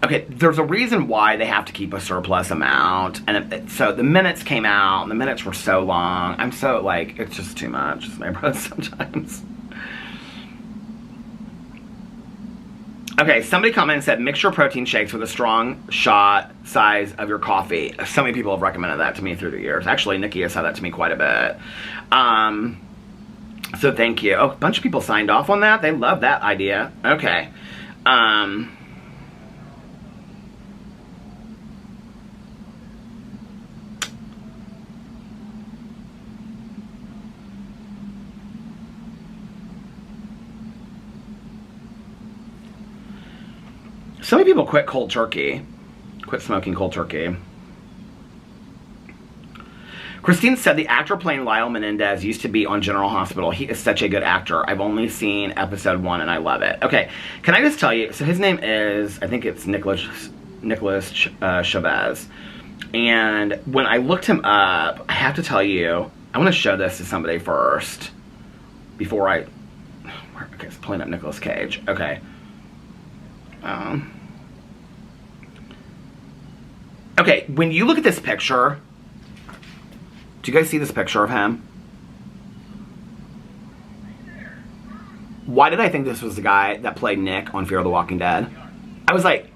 Speaker 1: Okay, there's a reason why they have to keep a surplus amount, and so the minutes came out, and the minutes were so long. I'm so, like, it's just too much, this neighborhood sometimes. Okay, somebody commented and said, mix your protein shakes with a strong shot size of your coffee. So many people have recommended that to me through the years. Actually, Nikki has said that to me quite a bit. So thank you. Oh, a bunch of people signed off on that. They love that idea. Okay. So many people quit cold turkey. Quit smoking cold turkey. Christine said the actor playing Lyle Menendez used to be on General Hospital. He is such a good actor. I've only seen episode 1 and I love it. Okay, can I just tell you, so his name is, I think it's Nicholas Chavez. And when I looked him up, I have to tell you, I want to show this to somebody first. Before I, okay, it's pulling up Nicolas Cage. Okay. Okay, when you look at this picture, do you guys see this picture of him? Why did I think this was the guy that played Nick on Fear of the Walking Dead? I was like,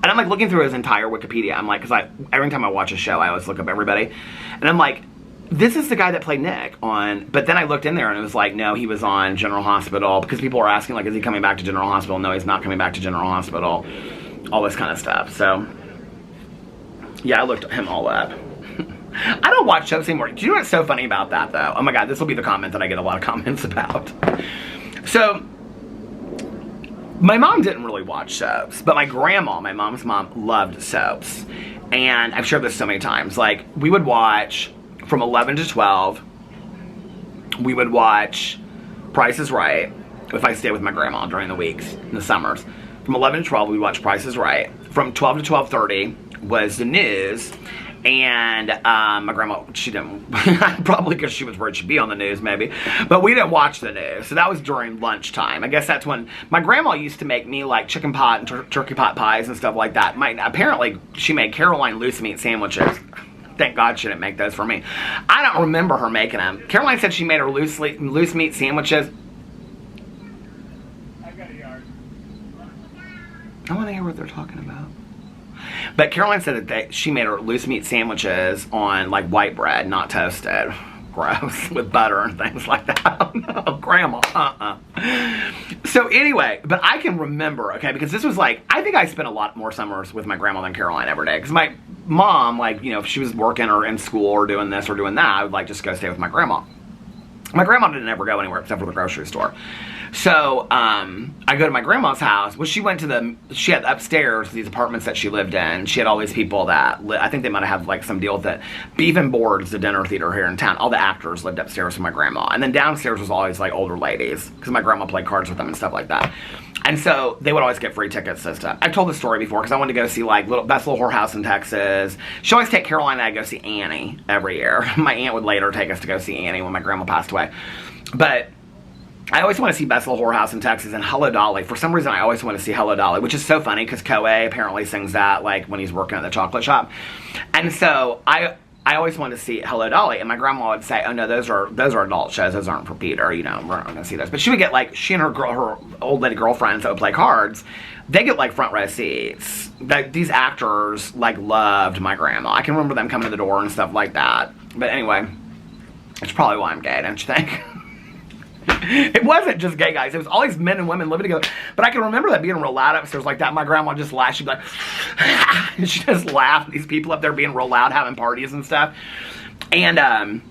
Speaker 1: and I'm like looking through his entire Wikipedia. I'm like, because every time I watch a show, I always look up everybody. And I'm like, this is the guy that played Nick on, but then I looked in there and it was like, no, he was on General Hospital, because people were asking, like, is he coming back to General Hospital? No, he's not coming back to General Hospital. All this kind of stuff. So, yeah, I looked him all up. I don't watch shows anymore. Do you know what's so funny about that, though? Oh my God, this will be the comment that I get a lot of comments about. So, my mom didn't really watch soaps, but my grandma, my mom's mom, loved soaps. And I've shared this so many times. Like, we would watch, from 11 to 12, we would watch Price is Right, if I stay with my grandma during the weeks, in the summers. From 11 to 12, we'd watch Price is Right. From 12 to 12:30 was the news. And my grandma, she didn't, probably because she was worried she'd be on the news maybe, but we didn't watch the news. So that was during lunchtime. I guess that's when my grandma used to make me like chicken pot and turkey pot pies and stuff like that. Apparently she made Caroline loose meat sandwiches. Thank God she didn't make those for me. I don't remember her making them. Caroline said she made her loose meat sandwiches.
Speaker 4: I've got a yard.
Speaker 1: I want to hear what they're talking about. But Caroline said that she made her loose meat sandwiches on like white bread, not toasted. Gross. With butter and things like that. Oh no, Grandma. So anyway, but I can remember, okay, because this was like, I think I spent a lot more summers with my grandma than Caroline every day. Because my mom, like, you know, if she was working or in school or doing this or doing that, I would like just go stay with my grandma. My grandma didn't ever go anywhere except for the grocery store. So, I go to my grandma's house. Well, she had upstairs these apartments that she lived in. She had all these people that, I think they might have had like some deal with it. Beef and Boards, the dinner theater here in town. All the actors lived upstairs with my grandma. And then downstairs was always like older ladies, because my grandma played cards with them and stuff like that. And so, they would always get free tickets and stuff. I've told this story before, because I wanted to go see like Best Little Whorehouse in Texas. She always take Caroline and I to go see Annie every year. My aunt would later take us to go see Annie when my grandma passed away. But I always want to see Best Little Whorehouse in Texas and Hello Dolly. For some reason, I always want to see Hello Dolly, which is so funny because Koei apparently sings that like when he's working at the chocolate shop. And so I always wanted to see Hello Dolly, and my grandma would say, "Oh no, those are adult shows. Those aren't for Peter. You know, we're not going to see those." But she would get like, she and her old lady girlfriends that would play cards, they get like front row seats. These actors like loved my grandma. I can remember them coming to the door and stuff like that. But anyway, it's probably why I'm gay, don't you think? It wasn't just gay guys. It was always men and women living together. But I can remember that being real loud upstairs like that. My grandma just laughed. She'd be like, and she just laughed. These people up there being real loud, having parties and stuff. And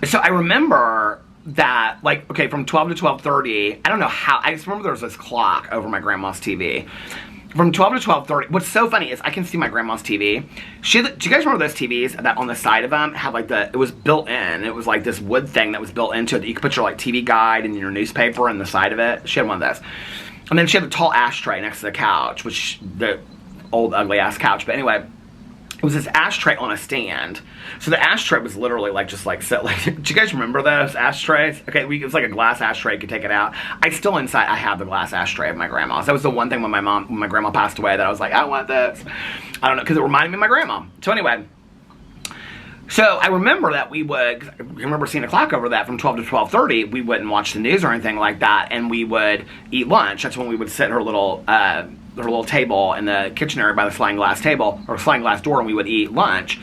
Speaker 1: so I remember that, like, okay, from 12 to 12:30, I don't know how, I just remember there was this clock over my grandma's TV. From 12 to 12:30, what's so funny is I can see my grandma's TV. Do you guys remember those TVs that on the side of them had like it was built in. It was like this wood thing that was built into it that you could put your like TV guide and your newspaper on the side of it. She had one of those. And then she had the tall ashtray next to the couch, which, the old ugly ass couch. But anyway, it was this ashtray on a stand. So the ashtray was literally like, just like, so, like, do you guys remember those ashtrays? Okay, it was like a glass ashtray, you could take it out. I have the glass ashtray of my grandma's. That was the one thing when my grandma passed away that I was like, I want this. I don't know, because it reminded me of my grandma. So anyway, so I remember that I remember seeing a clock over that from 12 to 12:30. We wouldn't watch the news or anything like that, and we would eat lunch. That's when we would sit at her little table in the kitchen area by the sliding glass table, or sliding glass door, and we would eat lunch.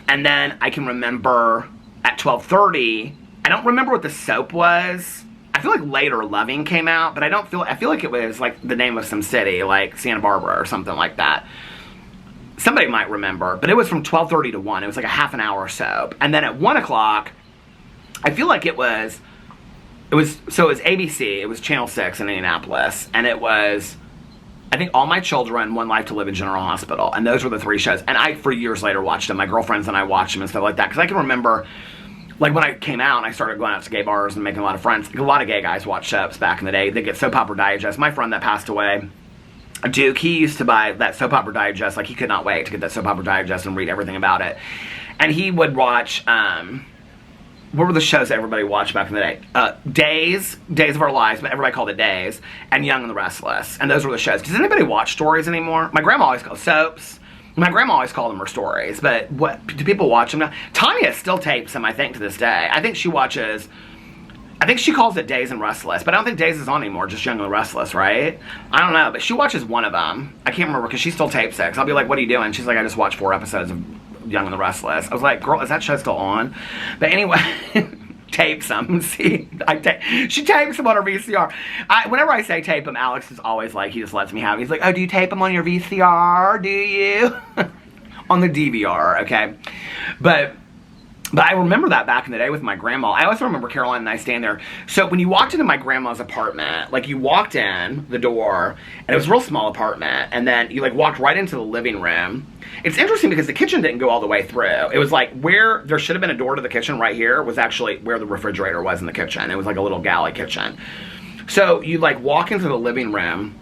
Speaker 1: And then I can remember at 12:30, I don't remember what the soap was. I feel like later Loving came out, but I feel like it was like the name of some city, like Santa Barbara or something like that. Somebody might remember, but it was from 12:30 to 1. It was like a half an hour soap. And then at 1 o'clock, I feel like it was ABC, it was Channel 6 in Indianapolis, and it was I think All My Children, One Life to Live in General Hospital. And those were the 3 shows. And I, for years later, watched them. My girlfriends and I watched them and stuff like that. Because I can remember, like, when I came out and I started going out to gay bars and making a lot of friends. A lot of gay guys watched soaps back in the day. They get Soap Opera Digest. My friend that passed away, Duke, he used to buy that Soap Opera Digest. Like, he could not wait to get that Soap Opera Digest and read everything about it. And he would watch, what were the shows that everybody watched back in the day? Days of Our Lives, but everybody called it Days, and Young and the Restless. And those were the shows. Does anybody watch stories anymore? My grandma always called soaps. My grandma always called them her stories, but what do people watch them now? Tanya still tapes them, I think, to this day. I think she calls it Days and Restless, but I don't think Days is on anymore, just Young and the Restless, right? I don't know, but she watches one of them. I can't remember, because she still tapes it. 'Cause I'll be like, what are you doing? She's like, I just watched 4 episodes of Young and the Restless. I was like, girl, is that show still on? But anyway, tapes them. See, she tapes them on her VCR. Whenever I say tape them, Alex is always like, he just lets me have it. He's like, oh, do you tape them on your VCR? Do you? On the DVR, okay? But I remember that back in the day with my grandma. I also remember Caroline and I staying there. So when you walked into my grandma's apartment, like you walked in the door, and it was a real small apartment, and then you like walked right into the living room. It's interesting because the kitchen didn't go all the way through. It was like where there should have been a door to the kitchen right here was actually where the refrigerator was in the kitchen. It was like a little galley kitchen. So you like walk into the living room,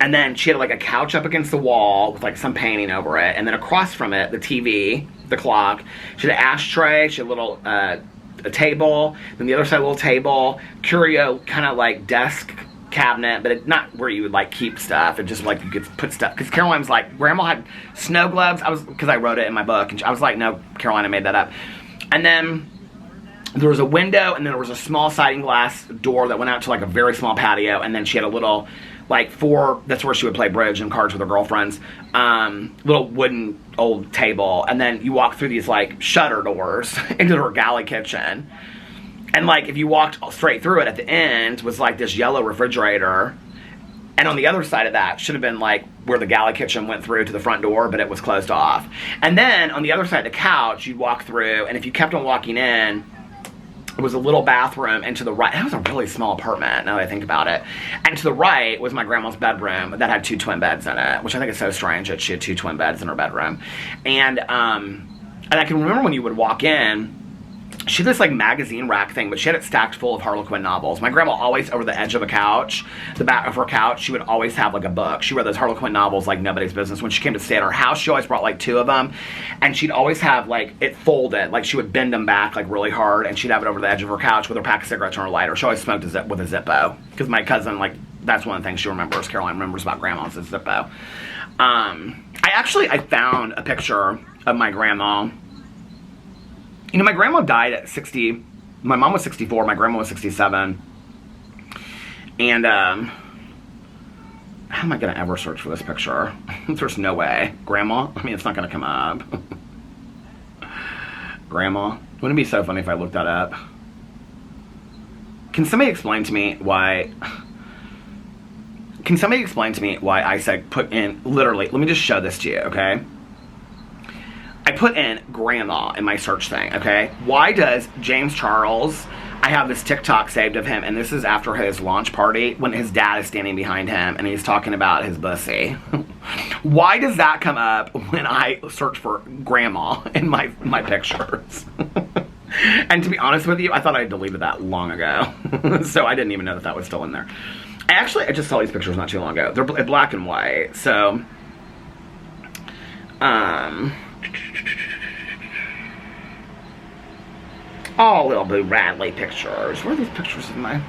Speaker 1: and then she had like a couch up against the wall with like some painting over it, and then across from it, the TV, the clock. She had an ashtray, she had a little a table, then the other side a little table, curio kind of like desk cabinet, but it's not where you would like keep stuff. It just like you could put stuff. Because Caroline was like, Grandma had snow gloves. Because I wrote it in my book, and I was like, no, Caroline, I made that up. And then there was a window, and then there was a small sliding glass door that went out to like a very small patio, and then she had a little like that's where she would play bridge and cards with her girlfriends, little wooden old table, and then you walk through these like shutter doors into her galley kitchen, and like if you walked straight through it, at the end was like this yellow refrigerator, and on the other side of that should have been like where the galley kitchen went through to the front door, but it was closed off. And then on the other side of the couch you'd walk through, and if you kept on walking in, it was a little bathroom, and to the right, it was a really small apartment, now that I think about it. And to the right was my grandma's bedroom that had 2 twin beds in it, which I think is so strange that she had 2 twin beds in her bedroom. And I can remember when you would walk in, she had this like magazine rack thing, but she had it stacked full of Harlequin novels. My grandma always, over the edge of a couch, the back of her couch, she would always have like a book. She read those Harlequin novels like nobody's business. When she came to stay at our house, she always brought like 2 of them, and she'd always have like it folded, like she would bend them back like really hard, and she'd have it over the edge of her couch with her pack of cigarettes and her lighter. She always smoked with a Zippo, because my cousin, like, that's one of the things she remembers, Caroline remembers about grandma's, is Zippo. I found a picture of my grandma. You know, my grandma died at 60. My mom was 64. My grandma was 67. And, how am I going to ever search for this picture? There's no way. Grandma? I mean, it's not going to come up. Grandma? Wouldn't it be so funny if I looked that up? Can somebody explain to me why... I said put in... Literally, let me just show this to you, okay? I put in grandma in my search thing, okay? Why does James Charles, I have this TikTok saved of him, and this is after his launch party, when his dad is standing behind him, and he's talking about his bussy. Why does that come up when I search for grandma in my pictures? And to be honest with you, I thought I deleted that long ago. So I didn't even know that was still in there. I just saw these pictures not too long ago. They're black and white, so... Oh, little Boo Radley pictures. Where are these pictures of mine?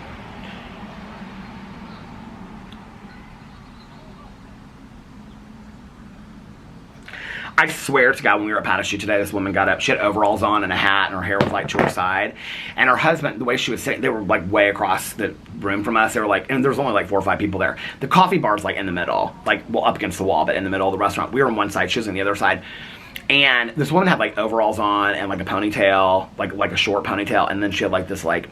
Speaker 1: I swear to God, when we were at Patachute today, this woman got up. She had overalls on and a hat, and her hair was like to her side. And her husband, the way she was sitting, they were like way across the room from us. They were like, and there was only like 4 or 5 people there. The coffee bar's like in the middle, like, well, up against the wall, but in the middle of the restaurant. We were on one side, she was on the other side. And this woman had like overalls on and like a ponytail, like a short ponytail, and then she had like this like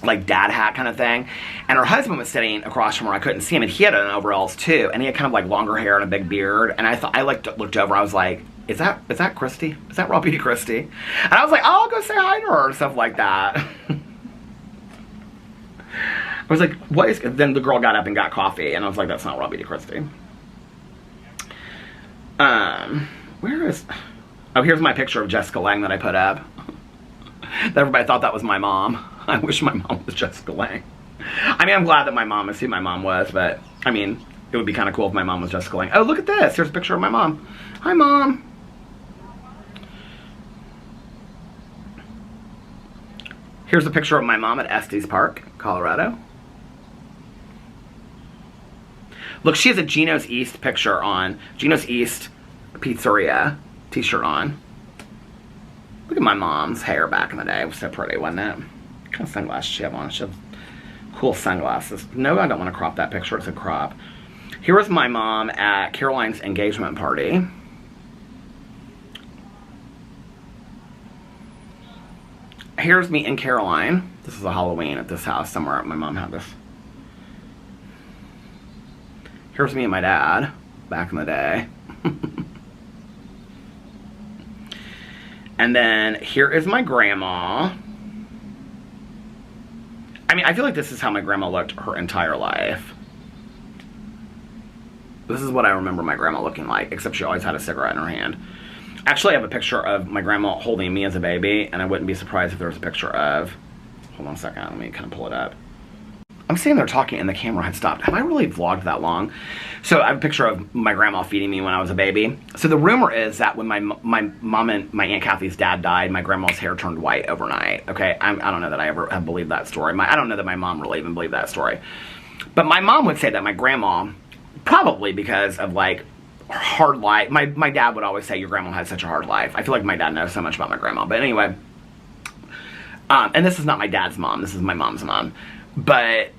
Speaker 1: dad hat kind of thing. And her husband was sitting across from her. I couldn't see him, and he had an overalls too, and he had kind of like longer hair and a big beard. And I looked over, I was like, is that Christy? Is that Raw Beauty Christy? And I was like, oh, I'll go say hi to her or stuff like that. I was like, what is, then the girl got up and got coffee, and I was like, that's not Robbie DeChristie. Where is, oh, here's my picture of Jessica Lange that I put up. Everybody thought that was my mom. I wish my mom was Jessica Lange. I mean, I'm glad that my mom is who my mom was, but, I mean, it would be kind of cool if my mom was Jessica Lange. Oh, look at this. Here's a picture of my mom. Hi, Mom. Here's a picture of my mom at Estes Park, Colorado. Look, she has a Geno's East picture on. Geno's East Pizzeria t-shirt on. Look at my mom's hair back in the day. It was so pretty, wasn't it? What kind of sunglasses she have on? She has cool sunglasses. No, I don't want to crop that picture. It's a crop. Here was my mom at Caroline's engagement party. Here's me and Caroline. This is a Halloween at this house somewhere. My mom had this. Here's me and my dad back in the day. And then here is my grandma. I mean, I feel like this is how my grandma looked her entire life. This is what I remember my grandma looking like, except she always had a cigarette in her hand. Actually, I have a picture of my grandma holding me as a baby, and I wouldn't be surprised if there was a picture of... Hold on a second, let me kind of pull it up. I'm sitting there talking and the camera had stopped. Have I really vlogged that long? So I have a picture of my grandma feeding me when I was a baby. So the rumor is that when my mom and my Aunt Kathy's dad died, my grandma's hair turned white overnight. Okay, I don't know that I ever have believed that story. I don't know that my mom really even believed that story. But my mom would say that my grandma, probably because of like hard life. My dad would always say your grandma had such a hard life. I feel like my dad knows so much about my grandma. But anyway, and this is not my dad's mom. This is my mom's mom. But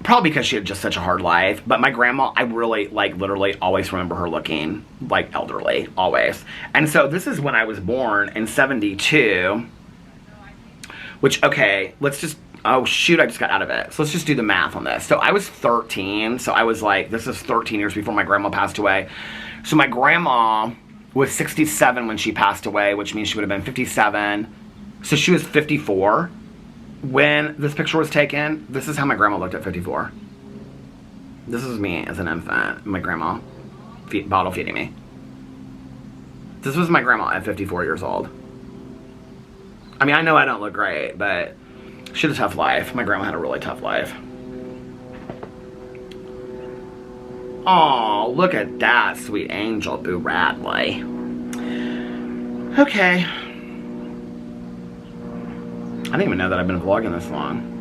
Speaker 1: probably because she had just such a hard life. But my grandma, I really, like, literally always remember her looking, like, elderly. Always. And so this is when I was born in 72. Which, okay, let's just... Oh, shoot, I just got out of it. So let's just do the math on this. So I was 13. So I was like... This is 13 years before my grandma passed away. So my grandma was 67 when she passed away, which means she would have been 57. So she was 54. When this picture was taken, this is how my grandma looked at 54. This is me as an infant. My grandma bottle feeding me. This was my grandma at 54 years old. I mean, I know I don't look great, but she had a tough life. My grandma had a really tough life. Oh, look at that sweet angel, Boo Radley. Okay. I didn't even know that I've been vlogging this long.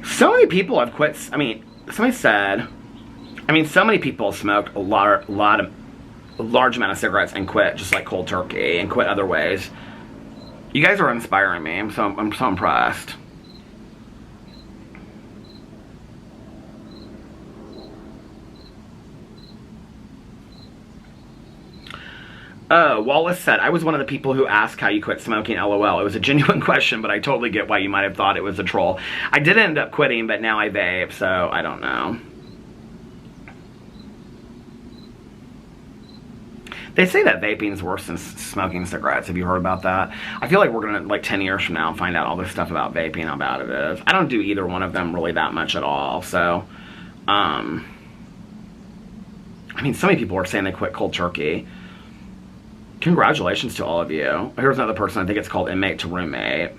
Speaker 1: So many people have quit. I mean, somebody said, I mean, so many people smoked a large amount of cigarettes and quit just like cold turkey and quit other ways. You guys are inspiring me. I'm so impressed. Oh, Wallace said, I was one of the people who asked how you quit smoking, LOL. It was a genuine question, but I totally get why you might have thought it was a troll. I did end up quitting, but now I vape, so I don't know. They say that vaping is worse than smoking cigarettes. Have you heard about that? I feel like we're going to, like 10 years from now, find out all this stuff about vaping, how bad it is. I don't do either one of them really that much at all, so, I mean, so many people are saying they quit cold turkey. Congratulations to all of you. Here's another person. I think it's called Inmate to Roommate.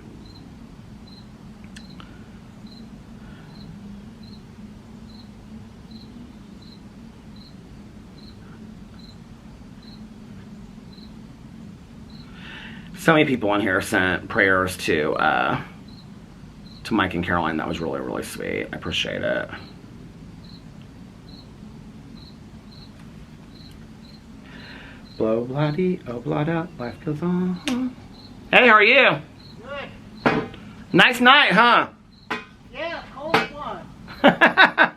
Speaker 1: So many people on here sent prayers to Mike and Caroline. That was really, really sweet. I appreciate it. Blow bloody, oh blada, life goes on. Hey, how are you?
Speaker 4: Good.
Speaker 1: Nice night, huh?
Speaker 4: Yeah, cold one.
Speaker 1: I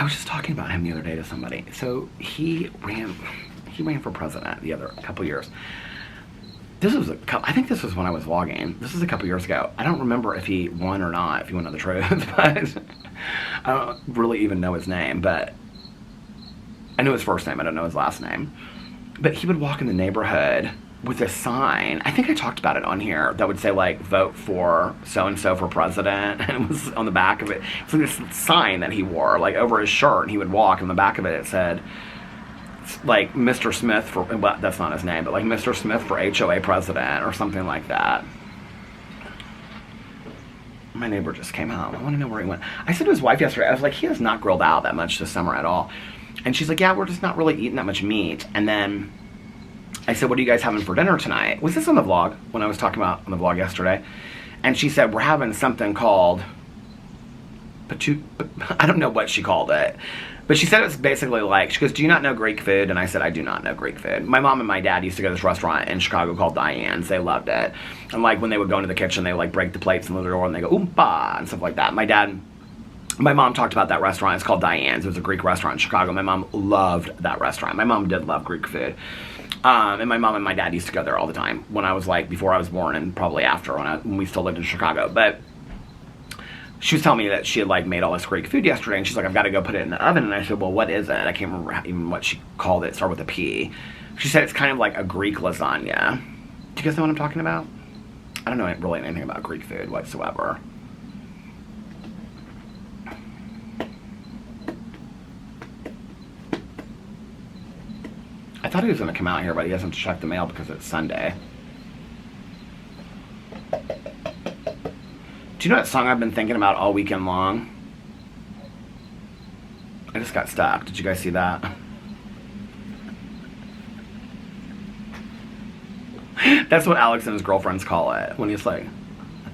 Speaker 1: was just talking about him the other day to somebody. So he ran for president a couple years. This was I think this was when I was vlogging. This was a couple years ago. I don't remember if he won or not, if you want to know the truth, but I don't really even know his name, but I know his first name, I don't know his last name. But he would walk in the neighborhood with a sign. I think I talked about it on here that would say like vote for so and so for president, and it was on the back of it. It's like this sign that he wore like over his shirt, and he would walk. On the back of it said like Mr. Smith for, well, that's not his name, but like Mr. Smith for HOA president or something like that. My neighbor just came home. I want to know where he went. I said to his wife yesterday, I was like, he has not grilled out that much this summer at all. And she's like, yeah, we're just not really eating that much meat. And then I said, what are you guys having for dinner tonight? Was this on the vlog, when I was talking about on the vlog yesterday? And she said, we're having something called, I don't know what she called it. But she said it was basically like, she goes, do you not know Greek food? And I said, I do not know Greek food. My mom and my dad used to go to this restaurant in Chicago called Diane's. They loved it. And like when they would go into the kitchen, they would like break the plates in the door and they go, oompa, and stuff like that. My mom talked about that restaurant. It's called Diane's. It was a Greek restaurant in Chicago. My mom loved that restaurant. My mom did love Greek food. And my mom and my dad used to go there all the time when I was like, before I was born and probably after when we still lived in Chicago. But she was telling me that she had like made all this Greek food yesterday, and she's like, I've got to go put it in the oven. And I said, well, what is it? I can't remember even what she called it. It started with a P. She said it's kind of like a Greek lasagna. Do you guys know what I'm talking about? I don't know really anything about Greek food whatsoever. I thought he was going to come out here, but he hasn't checked the mail because it's Sunday. Do you know that song I've been thinking about all weekend long? I just got stuck. Did you guys see that? That's what Alex and his girlfriends call it. When he's like,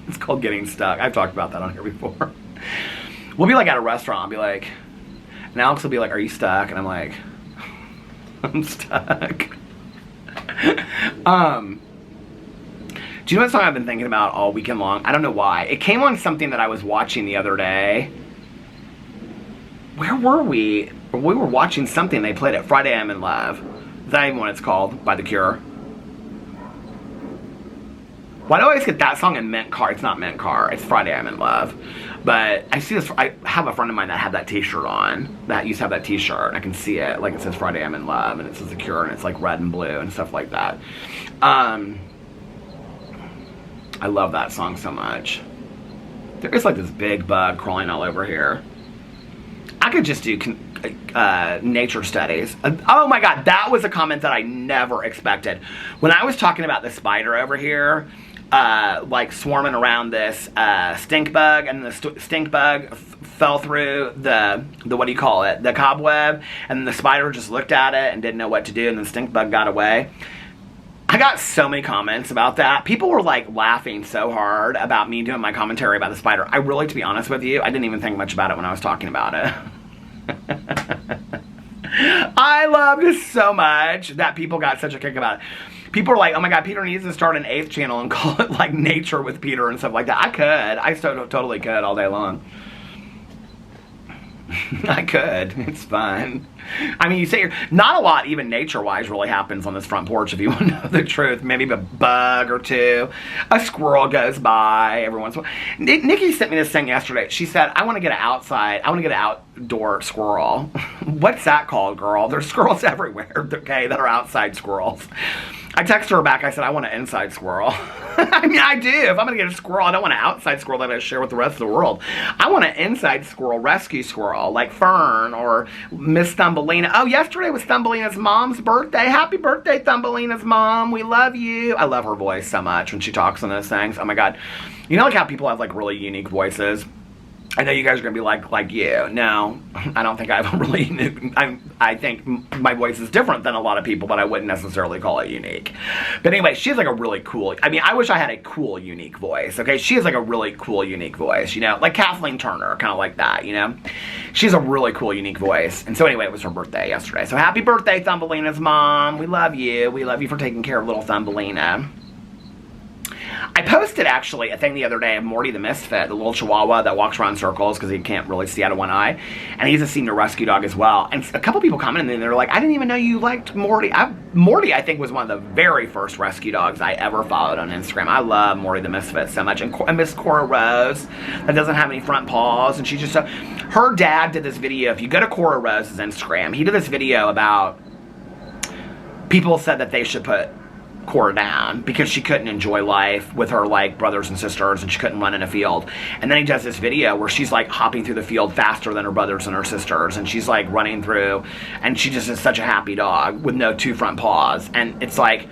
Speaker 1: it's called getting stuck. I've talked about that on here before. We'll be like at a restaurant. I'll be like, and Alex will be like, are you stuck? And I'm like, I'm stuck. Do you know what song I've been thinking about all weekend long? I don't know why. It came on something that I was watching the other day. Where were we? We were watching something. They played it. Friday I'm in Love. Is that even what it's called? By The Cure. Why do I always get that song and Mint Car? It's not Mint Car. It's Friday I'm in Love. But I see this. I have a friend of mine that had that t-shirt on. That used to have that t-shirt. And I can see it. Like it says Friday I'm in Love. And it says The Cure. And it's like red and blue and stuff like that. I love that song so much. There is like this big bug crawling all over here. I could just do nature studies. Oh my god, that was a comment that I never expected. When I was talking about the spider over here, like swarming around this stink bug, and the stink bug fell through the what do you call it, the cobweb, and the spider just looked at it and didn't know what to do, and the stink bug got away. I got so many comments about that. People were like laughing so hard about me doing my commentary about the spider. I really, to be honest with you, I didn't even think much about it when I was talking about it. I loved it so much that people got such a kick about it. People were like, oh my god, Peter needs to start an 8th channel and call it like Nature with Peter and stuff like that. I could. I totally could all day long. I could. It's fun. I mean, you say not a lot, even nature-wise, really happens on this front porch, if you want to know the truth. Maybe a bug or two. A squirrel goes by every once in a while. Nikki sent me this thing yesterday. She said, I want to get an outdoor squirrel. What's that called, girl? There's squirrels everywhere, okay, that are outside squirrels. I texted her back. I said, I want an inside squirrel. I mean, I do. If I'm going to get a squirrel, I don't want an outside squirrel that I share with the rest of the world. I want an inside squirrel, rescue squirrel, like Fern or Miss Thumbelina. Oh, yesterday was Thumbelina's mom's birthday. Happy birthday, Thumbelina's mom. We love you. I love her voice so much when she talks on those things. Oh, my God. You know like how people have, like, really unique voices? I know you guys are going to be like you. No, I don't think I have a really unique... I think my voice is different than a lot of people, but I wouldn't necessarily call it unique. But anyway, she has like a really cool... I mean, I wish I had a cool, unique voice, okay? She has like a really cool, unique voice, you know? Like Kathleen Turner, kind of like that, you know? She has a really cool, unique voice. And so anyway, it was her birthday yesterday. So happy birthday, Thumbelina's mom. We love you. We love you for taking care of little Thumbelina. I posted, actually, a thing the other day of Morty the Misfit, the little chihuahua that walks around in circles because he can't really see out of one eye. And he's a senior rescue dog as well. And a couple people commented, and they were like, I didn't even know you liked Morty. Morty, I think, was one of the very first rescue dogs I ever followed on Instagram. I love Morty the Misfit so much. And Miss Cora Rose, that doesn't have any front paws. And she's just so... Her dad did this video. If you go to Cora Rose's Instagram, he did this video about... people said that they should put Cora down because she couldn't enjoy life with her like brothers and sisters, and she couldn't run in a field. And then he does this video where she's like hopping through the field faster than her brothers and her sisters, and she's like running through, and she just is such a happy dog with no two front paws. And it's like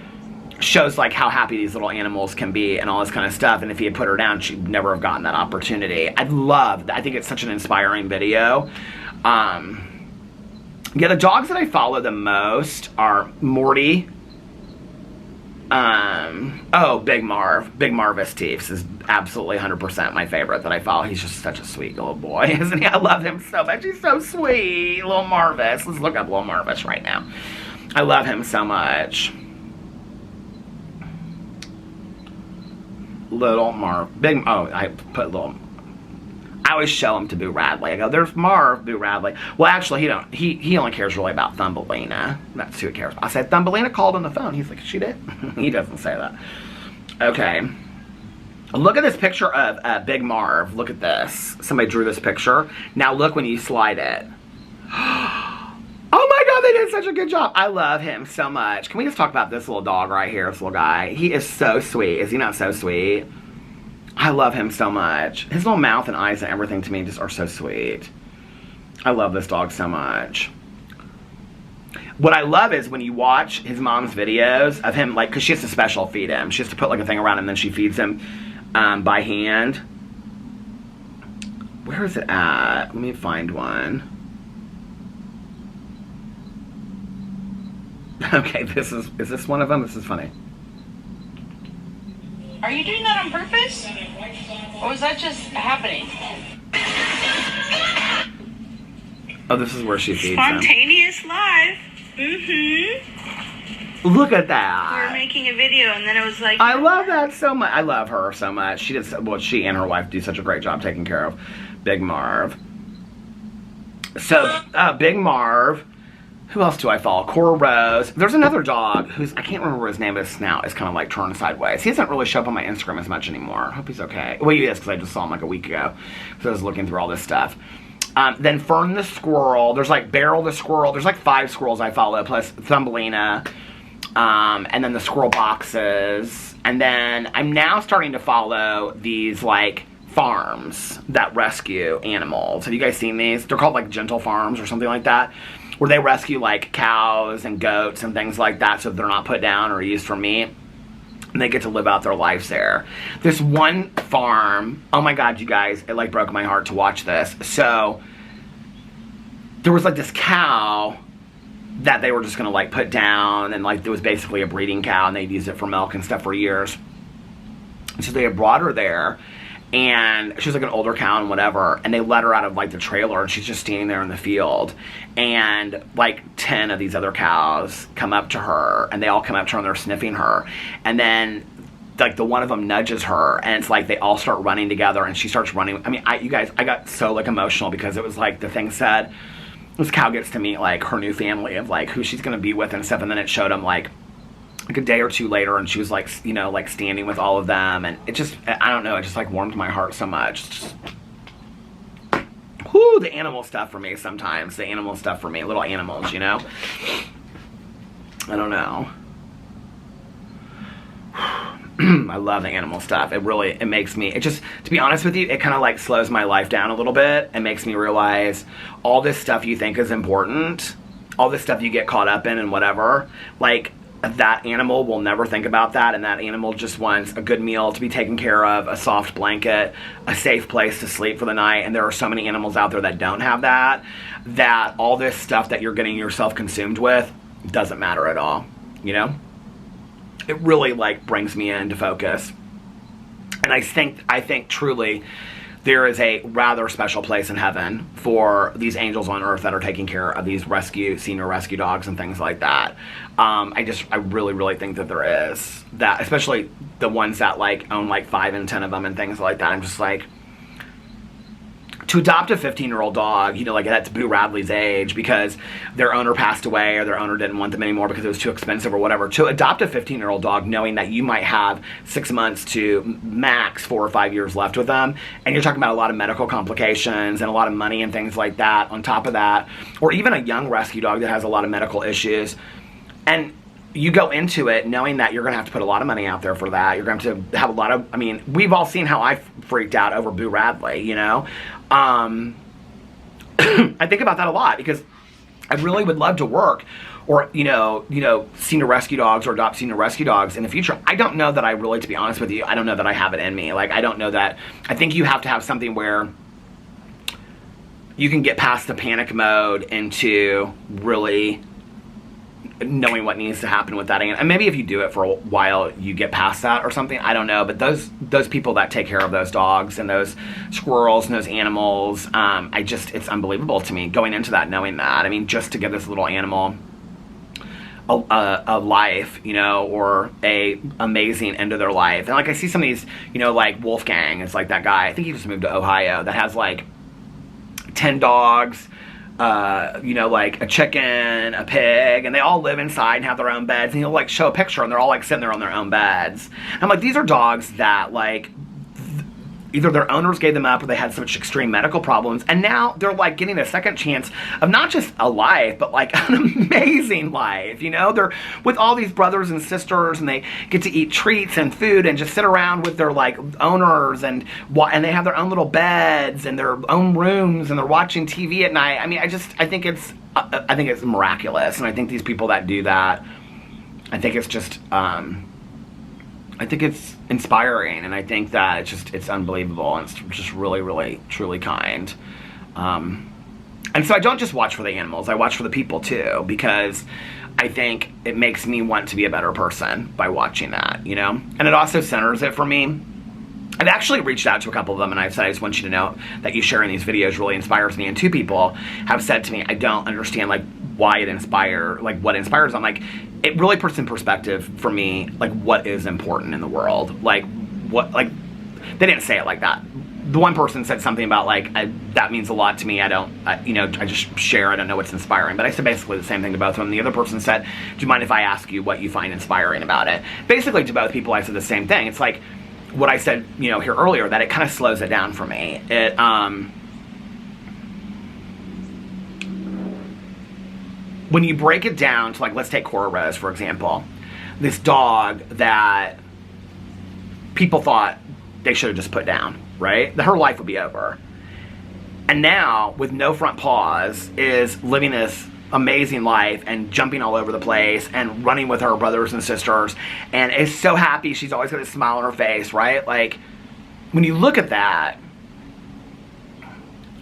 Speaker 1: shows like how happy these little animals can be and all this kind of stuff. And if he had put her down, she'd never have gotten that opportunity. I think it's such an inspiring video. Yeah, the dogs that I follow the most are Morty. Big Marv. Big Marvis Teefs is absolutely 100% my favorite that I follow. He's just such a sweet little boy, isn't he? I love him so much. He's so sweet. Little Marvis. Let's look up little Marvis right now. I love him so much. Little Marv. I put little... I always show him to Boo Radley. I go, there's Marv, Boo Radley. Well, actually, he only cares really about Thumbelina. That's who he cares about. I said, Thumbelina called on the phone. He's like, she did? He doesn't say that. Okay. Look at this picture of Big Marv. Look at this. Somebody drew this picture. Now look when you slide it. Oh my God, they did such a good job. I love him so much. Can we just talk about this little dog right here, this little guy? He is so sweet. Is he not so sweet? I love him so much. His little mouth and eyes and everything to me just are so sweet. I love this dog so much. What I love is when you watch his mom's videos of him, like, because she has to special feed him. She has to put, like, a thing around him, and then she feeds him by hand. Where is it at? Let me find one. Okay, is this one of them? This is funny.
Speaker 5: Are you doing that on purpose? Or was that just happening?
Speaker 1: Oh, this is where she feeds him.
Speaker 5: Spontaneous live. Mm-hmm.
Speaker 1: Look at that.
Speaker 5: We were making a video and then it was like...
Speaker 1: I love that so much. I love her so much. She and her wife do such a great job taking care of Big Marv. So, Big Marv. Who else do I follow? Cora Rose. There's another dog who's, I can't remember his name, but his snout is kind of like turned sideways. He doesn't really show up on my Instagram as much anymore. I hope he's okay. Well, he is, because I just saw him like a week ago. So I was looking through all this stuff. Then Fern the squirrel. There's like Beryl the squirrel. There's like 5 squirrels I follow, plus Thumbelina. And then the squirrel boxes. And then I'm now starting to follow these like farms that rescue animals. Have you guys seen these? They're called like Gentle Farms or something like that, where they rescue like cows and goats and things like that so they're not put down or used for meat. And they get to live out their lives there. This one farm, oh my God, you guys, it like broke my heart to watch this. So there was like this cow that they were just gonna like put down, and like it was basically a breeding cow, and they'd used it for milk and stuff for years. And so they had brought her there, and she was like an older cow and whatever, and they let her out of like the trailer, and she's just standing there in the field, and like 10 of these other cows come up to her, and they all come up to her and they're sniffing her, and then like the one of them nudges her, and it's like they all start running together, and she starts running. I mean, you guys, I got so like emotional because it was like the thing said this cow gets to meet like her new family of like who she's gonna be with and stuff, and then it showed them like a day or two later, and she was like, you know, like standing with all of them, and it just, I don't know, it just like warmed my heart so much. Just, whoo, the animal stuff for me sometimes. The animal stuff for me, little animals, you know? I don't know. I love the animal stuff. It makes me, it just, to be honest with you, it kind of like slows my life down a little bit and makes me realize all this stuff you think is important, all this stuff you get caught up in and whatever, like, that animal will never think about that, and that animal just wants a good meal to be taken care of, a soft blanket, a safe place to sleep for the night. And there are so many animals out there that don't have that, that all this stuff that you're getting yourself consumed with doesn't matter at all, you know? It really like brings me into focus. And I think truly there is a rather special place in heaven for these angels on earth that are taking care of these senior rescue dogs and things like that. I really, really think that there is. That, especially the ones that like own like 5 and 10 of them and things like that. I'm just like, to adopt a 15-year-old dog, you know, like that's Boo Radley's age because their owner passed away or their owner didn't want them anymore because it was too expensive or whatever. To adopt a 15-year-old dog knowing that you might have 6 months to max 4 or 5 years left with them, and you're talking about a lot of medical complications and a lot of money and things like that on top of that, or even a young rescue dog that has a lot of medical issues. And you go into it knowing that you're going to have to put a lot of money out there for that. You're going to have a lot of, I mean, we've all seen how I freaked out over Boo Radley, you know? I think about that a lot because I really would love to work or, you know, senior rescue dogs or adopt senior rescue dogs in the future. I don't know that I really, to be honest with you, I don't know that I have it in me. Like, I don't know that, I think you have to have something where you can get past the panic mode into really knowing what needs to happen with that. And maybe if you do it for a while, you get past that or something. I don't know. But those people that take care of those dogs and those squirrels and those animals, it's unbelievable to me going into that, knowing that. I mean, just to give this little animal a life, you know, or a amazing end of their life. And like, I see some of these, you know, like Wolfgang is like that guy. I think he just moved to Ohio that has like 10 dogs, you know, like a chicken, a pig, and they all live inside and have their own beds, and he'll like show a picture and they're all like sitting there on their own beds. And I'm like, these are dogs that like either their owners gave them up or they had such extreme medical problems, and now they're like getting a second chance of not just a life, but like an amazing life, you know? They're with all these brothers and sisters, and they get to eat treats and food and just sit around with their like owners, and they have their own little beds and their own rooms, and they're watching TV at night. I mean, I think it's miraculous, and I think these people that do that, I think it's just, I think it's inspiring, and I think that it's unbelievable, and it's just really, really, truly kind. And so I don't just watch for the animals, I watch for the people too, because I think it makes me want to be a better person by watching that, you know? And it also centers it for me. I've actually reached out to a couple of them, and I've said, I just want you to know that you sharing these videos really inspires me. And 2 people have said to me, I don't understand like why it what inspires them. Like, it really puts in perspective for me, like what is important in the world. Like they didn't say it like that. The one person said something about like, that means a lot to me. I just share, I don't know what's inspiring. But I said basically the same thing to both of them. The other person said, do you mind if I ask you what you find inspiring about it? Basically to both people I said the same thing. It's like what I said, you know, here earlier, that it kind of slows it down for me. When you break it down to like, let's take Cora Rose, for example. This dog that people thought they should have just put down, right? That her life would be over. And now, with no front paws, is living this amazing life and jumping all over the place and running with her brothers and sisters and is so happy. She's always got a smile on her face, right? Like, when you look at that,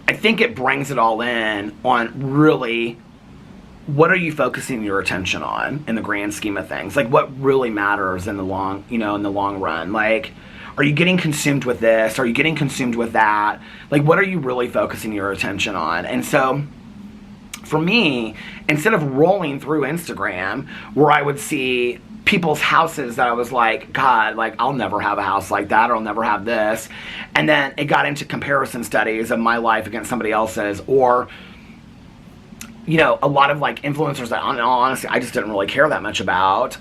Speaker 1: I think it brings it all in on really, what are you focusing your attention on in the grand scheme of things? Like, what really matters in the long, you know, in the long run? Like, are you getting consumed with this? Are you getting consumed with that? Like, what are you really focusing your attention on? And so, for me, instead of rolling through Instagram where I would see people's houses that I was like, God, like, I'll never have a house like that, or I'll never have this. And then it got into comparison studies of my life against somebody else's, or, you know, a lot of like influencers that, honestly, I just didn't really care that much about,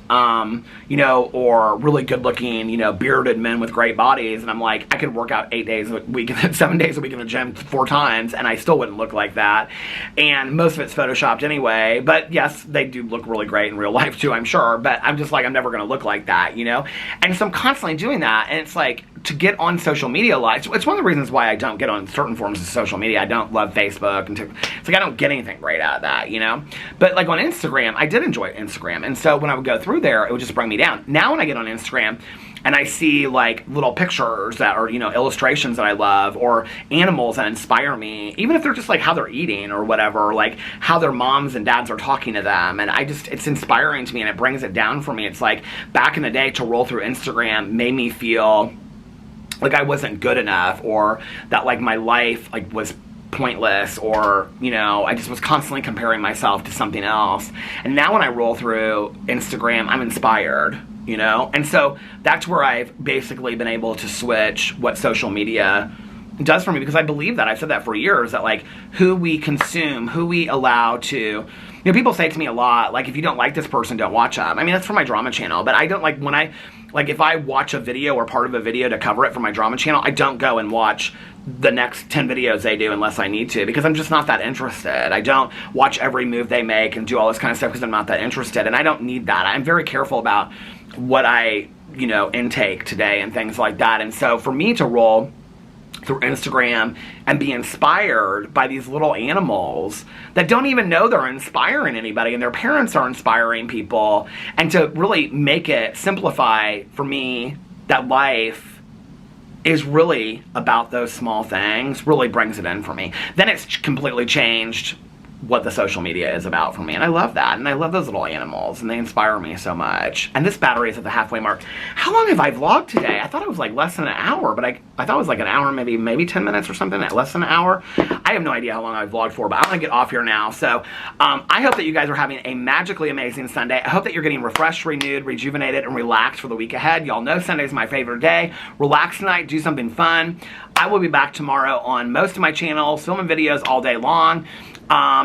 Speaker 1: you know, or really good looking, you know, bearded men with great bodies. And I'm like, I could work out 8 days a week, 7 days a week in the gym 4 times, and I still wouldn't look like that. And most of it's photoshopped anyway. But yes, they do look really great in real life too, I'm sure. But I'm just like, I'm never going to look like that, you know? And so I'm constantly doing that. And it's like, to get on social media live, it's one of the reasons why I don't get on certain forms of social media. I don't love Facebook, and it's like I don't get anything great out of that, you know? But like on Instagram, I did enjoy Instagram, and so when I would go through there, it would just bring me down. Now when I get on Instagram and I see like little pictures that are, you know, illustrations that I love, or animals that inspire me, even if they're just like how they're eating or whatever, like how their moms and dads are talking to them, and it's inspiring to me, and it brings it down for me. It's like back in the day, to roll through Instagram made me feel like I wasn't good enough, or that like my life like was pointless, or, you know, I just was constantly comparing myself to something else. And now when I roll through Instagram, I'm inspired, you know? And so that's where I've basically been able to switch what social media does for me, because I believe that. I've said that for years, that like who we consume, who we allow to, you know, people say to me a lot, like, if you don't like this person, don't watch them. I mean, that's for my drama channel, but I don't like when like if I watch a video or part of a video to cover it for my drama channel, I don't go and watch the next 10 videos they do unless I need to, because I'm just not that interested. I don't watch every move they make and do all this kind of stuff because I'm not that interested, and I don't need that. I'm very careful about what I, you know, intake today and things like that. And so for me to roll through Instagram and be inspired by these little animals that don't even know they're inspiring anybody, and their parents are inspiring people, and to really make it simplify for me that life is really about those small things, really brings it in for me. Then it's completely changed what the social media is about for me, and I love that, and I love those little animals, and they inspire me so much. And this battery is at the halfway mark. How long have I vlogged today? I thought it was like less than an hour, but I thought it was like an hour, maybe 10 minutes or something, less than an hour. I have no idea how long I've vlogged for, but I'm gonna get off here now. So I hope that you guys are having a magically amazing Sunday. I hope that you're getting refreshed, renewed, rejuvenated, and relaxed for the week ahead. Y'all know Sunday's my favorite day. Relax tonight, do something fun. I will be back tomorrow on most of my channels, filming videos all day long.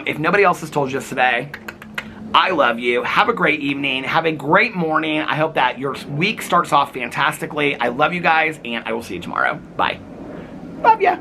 Speaker 1: If nobody else has told you this today, I love you. Have a great evening. Have a great morning. I hope that your week starts off fantastically. I love you guys, and I will see you tomorrow. Bye. Love ya.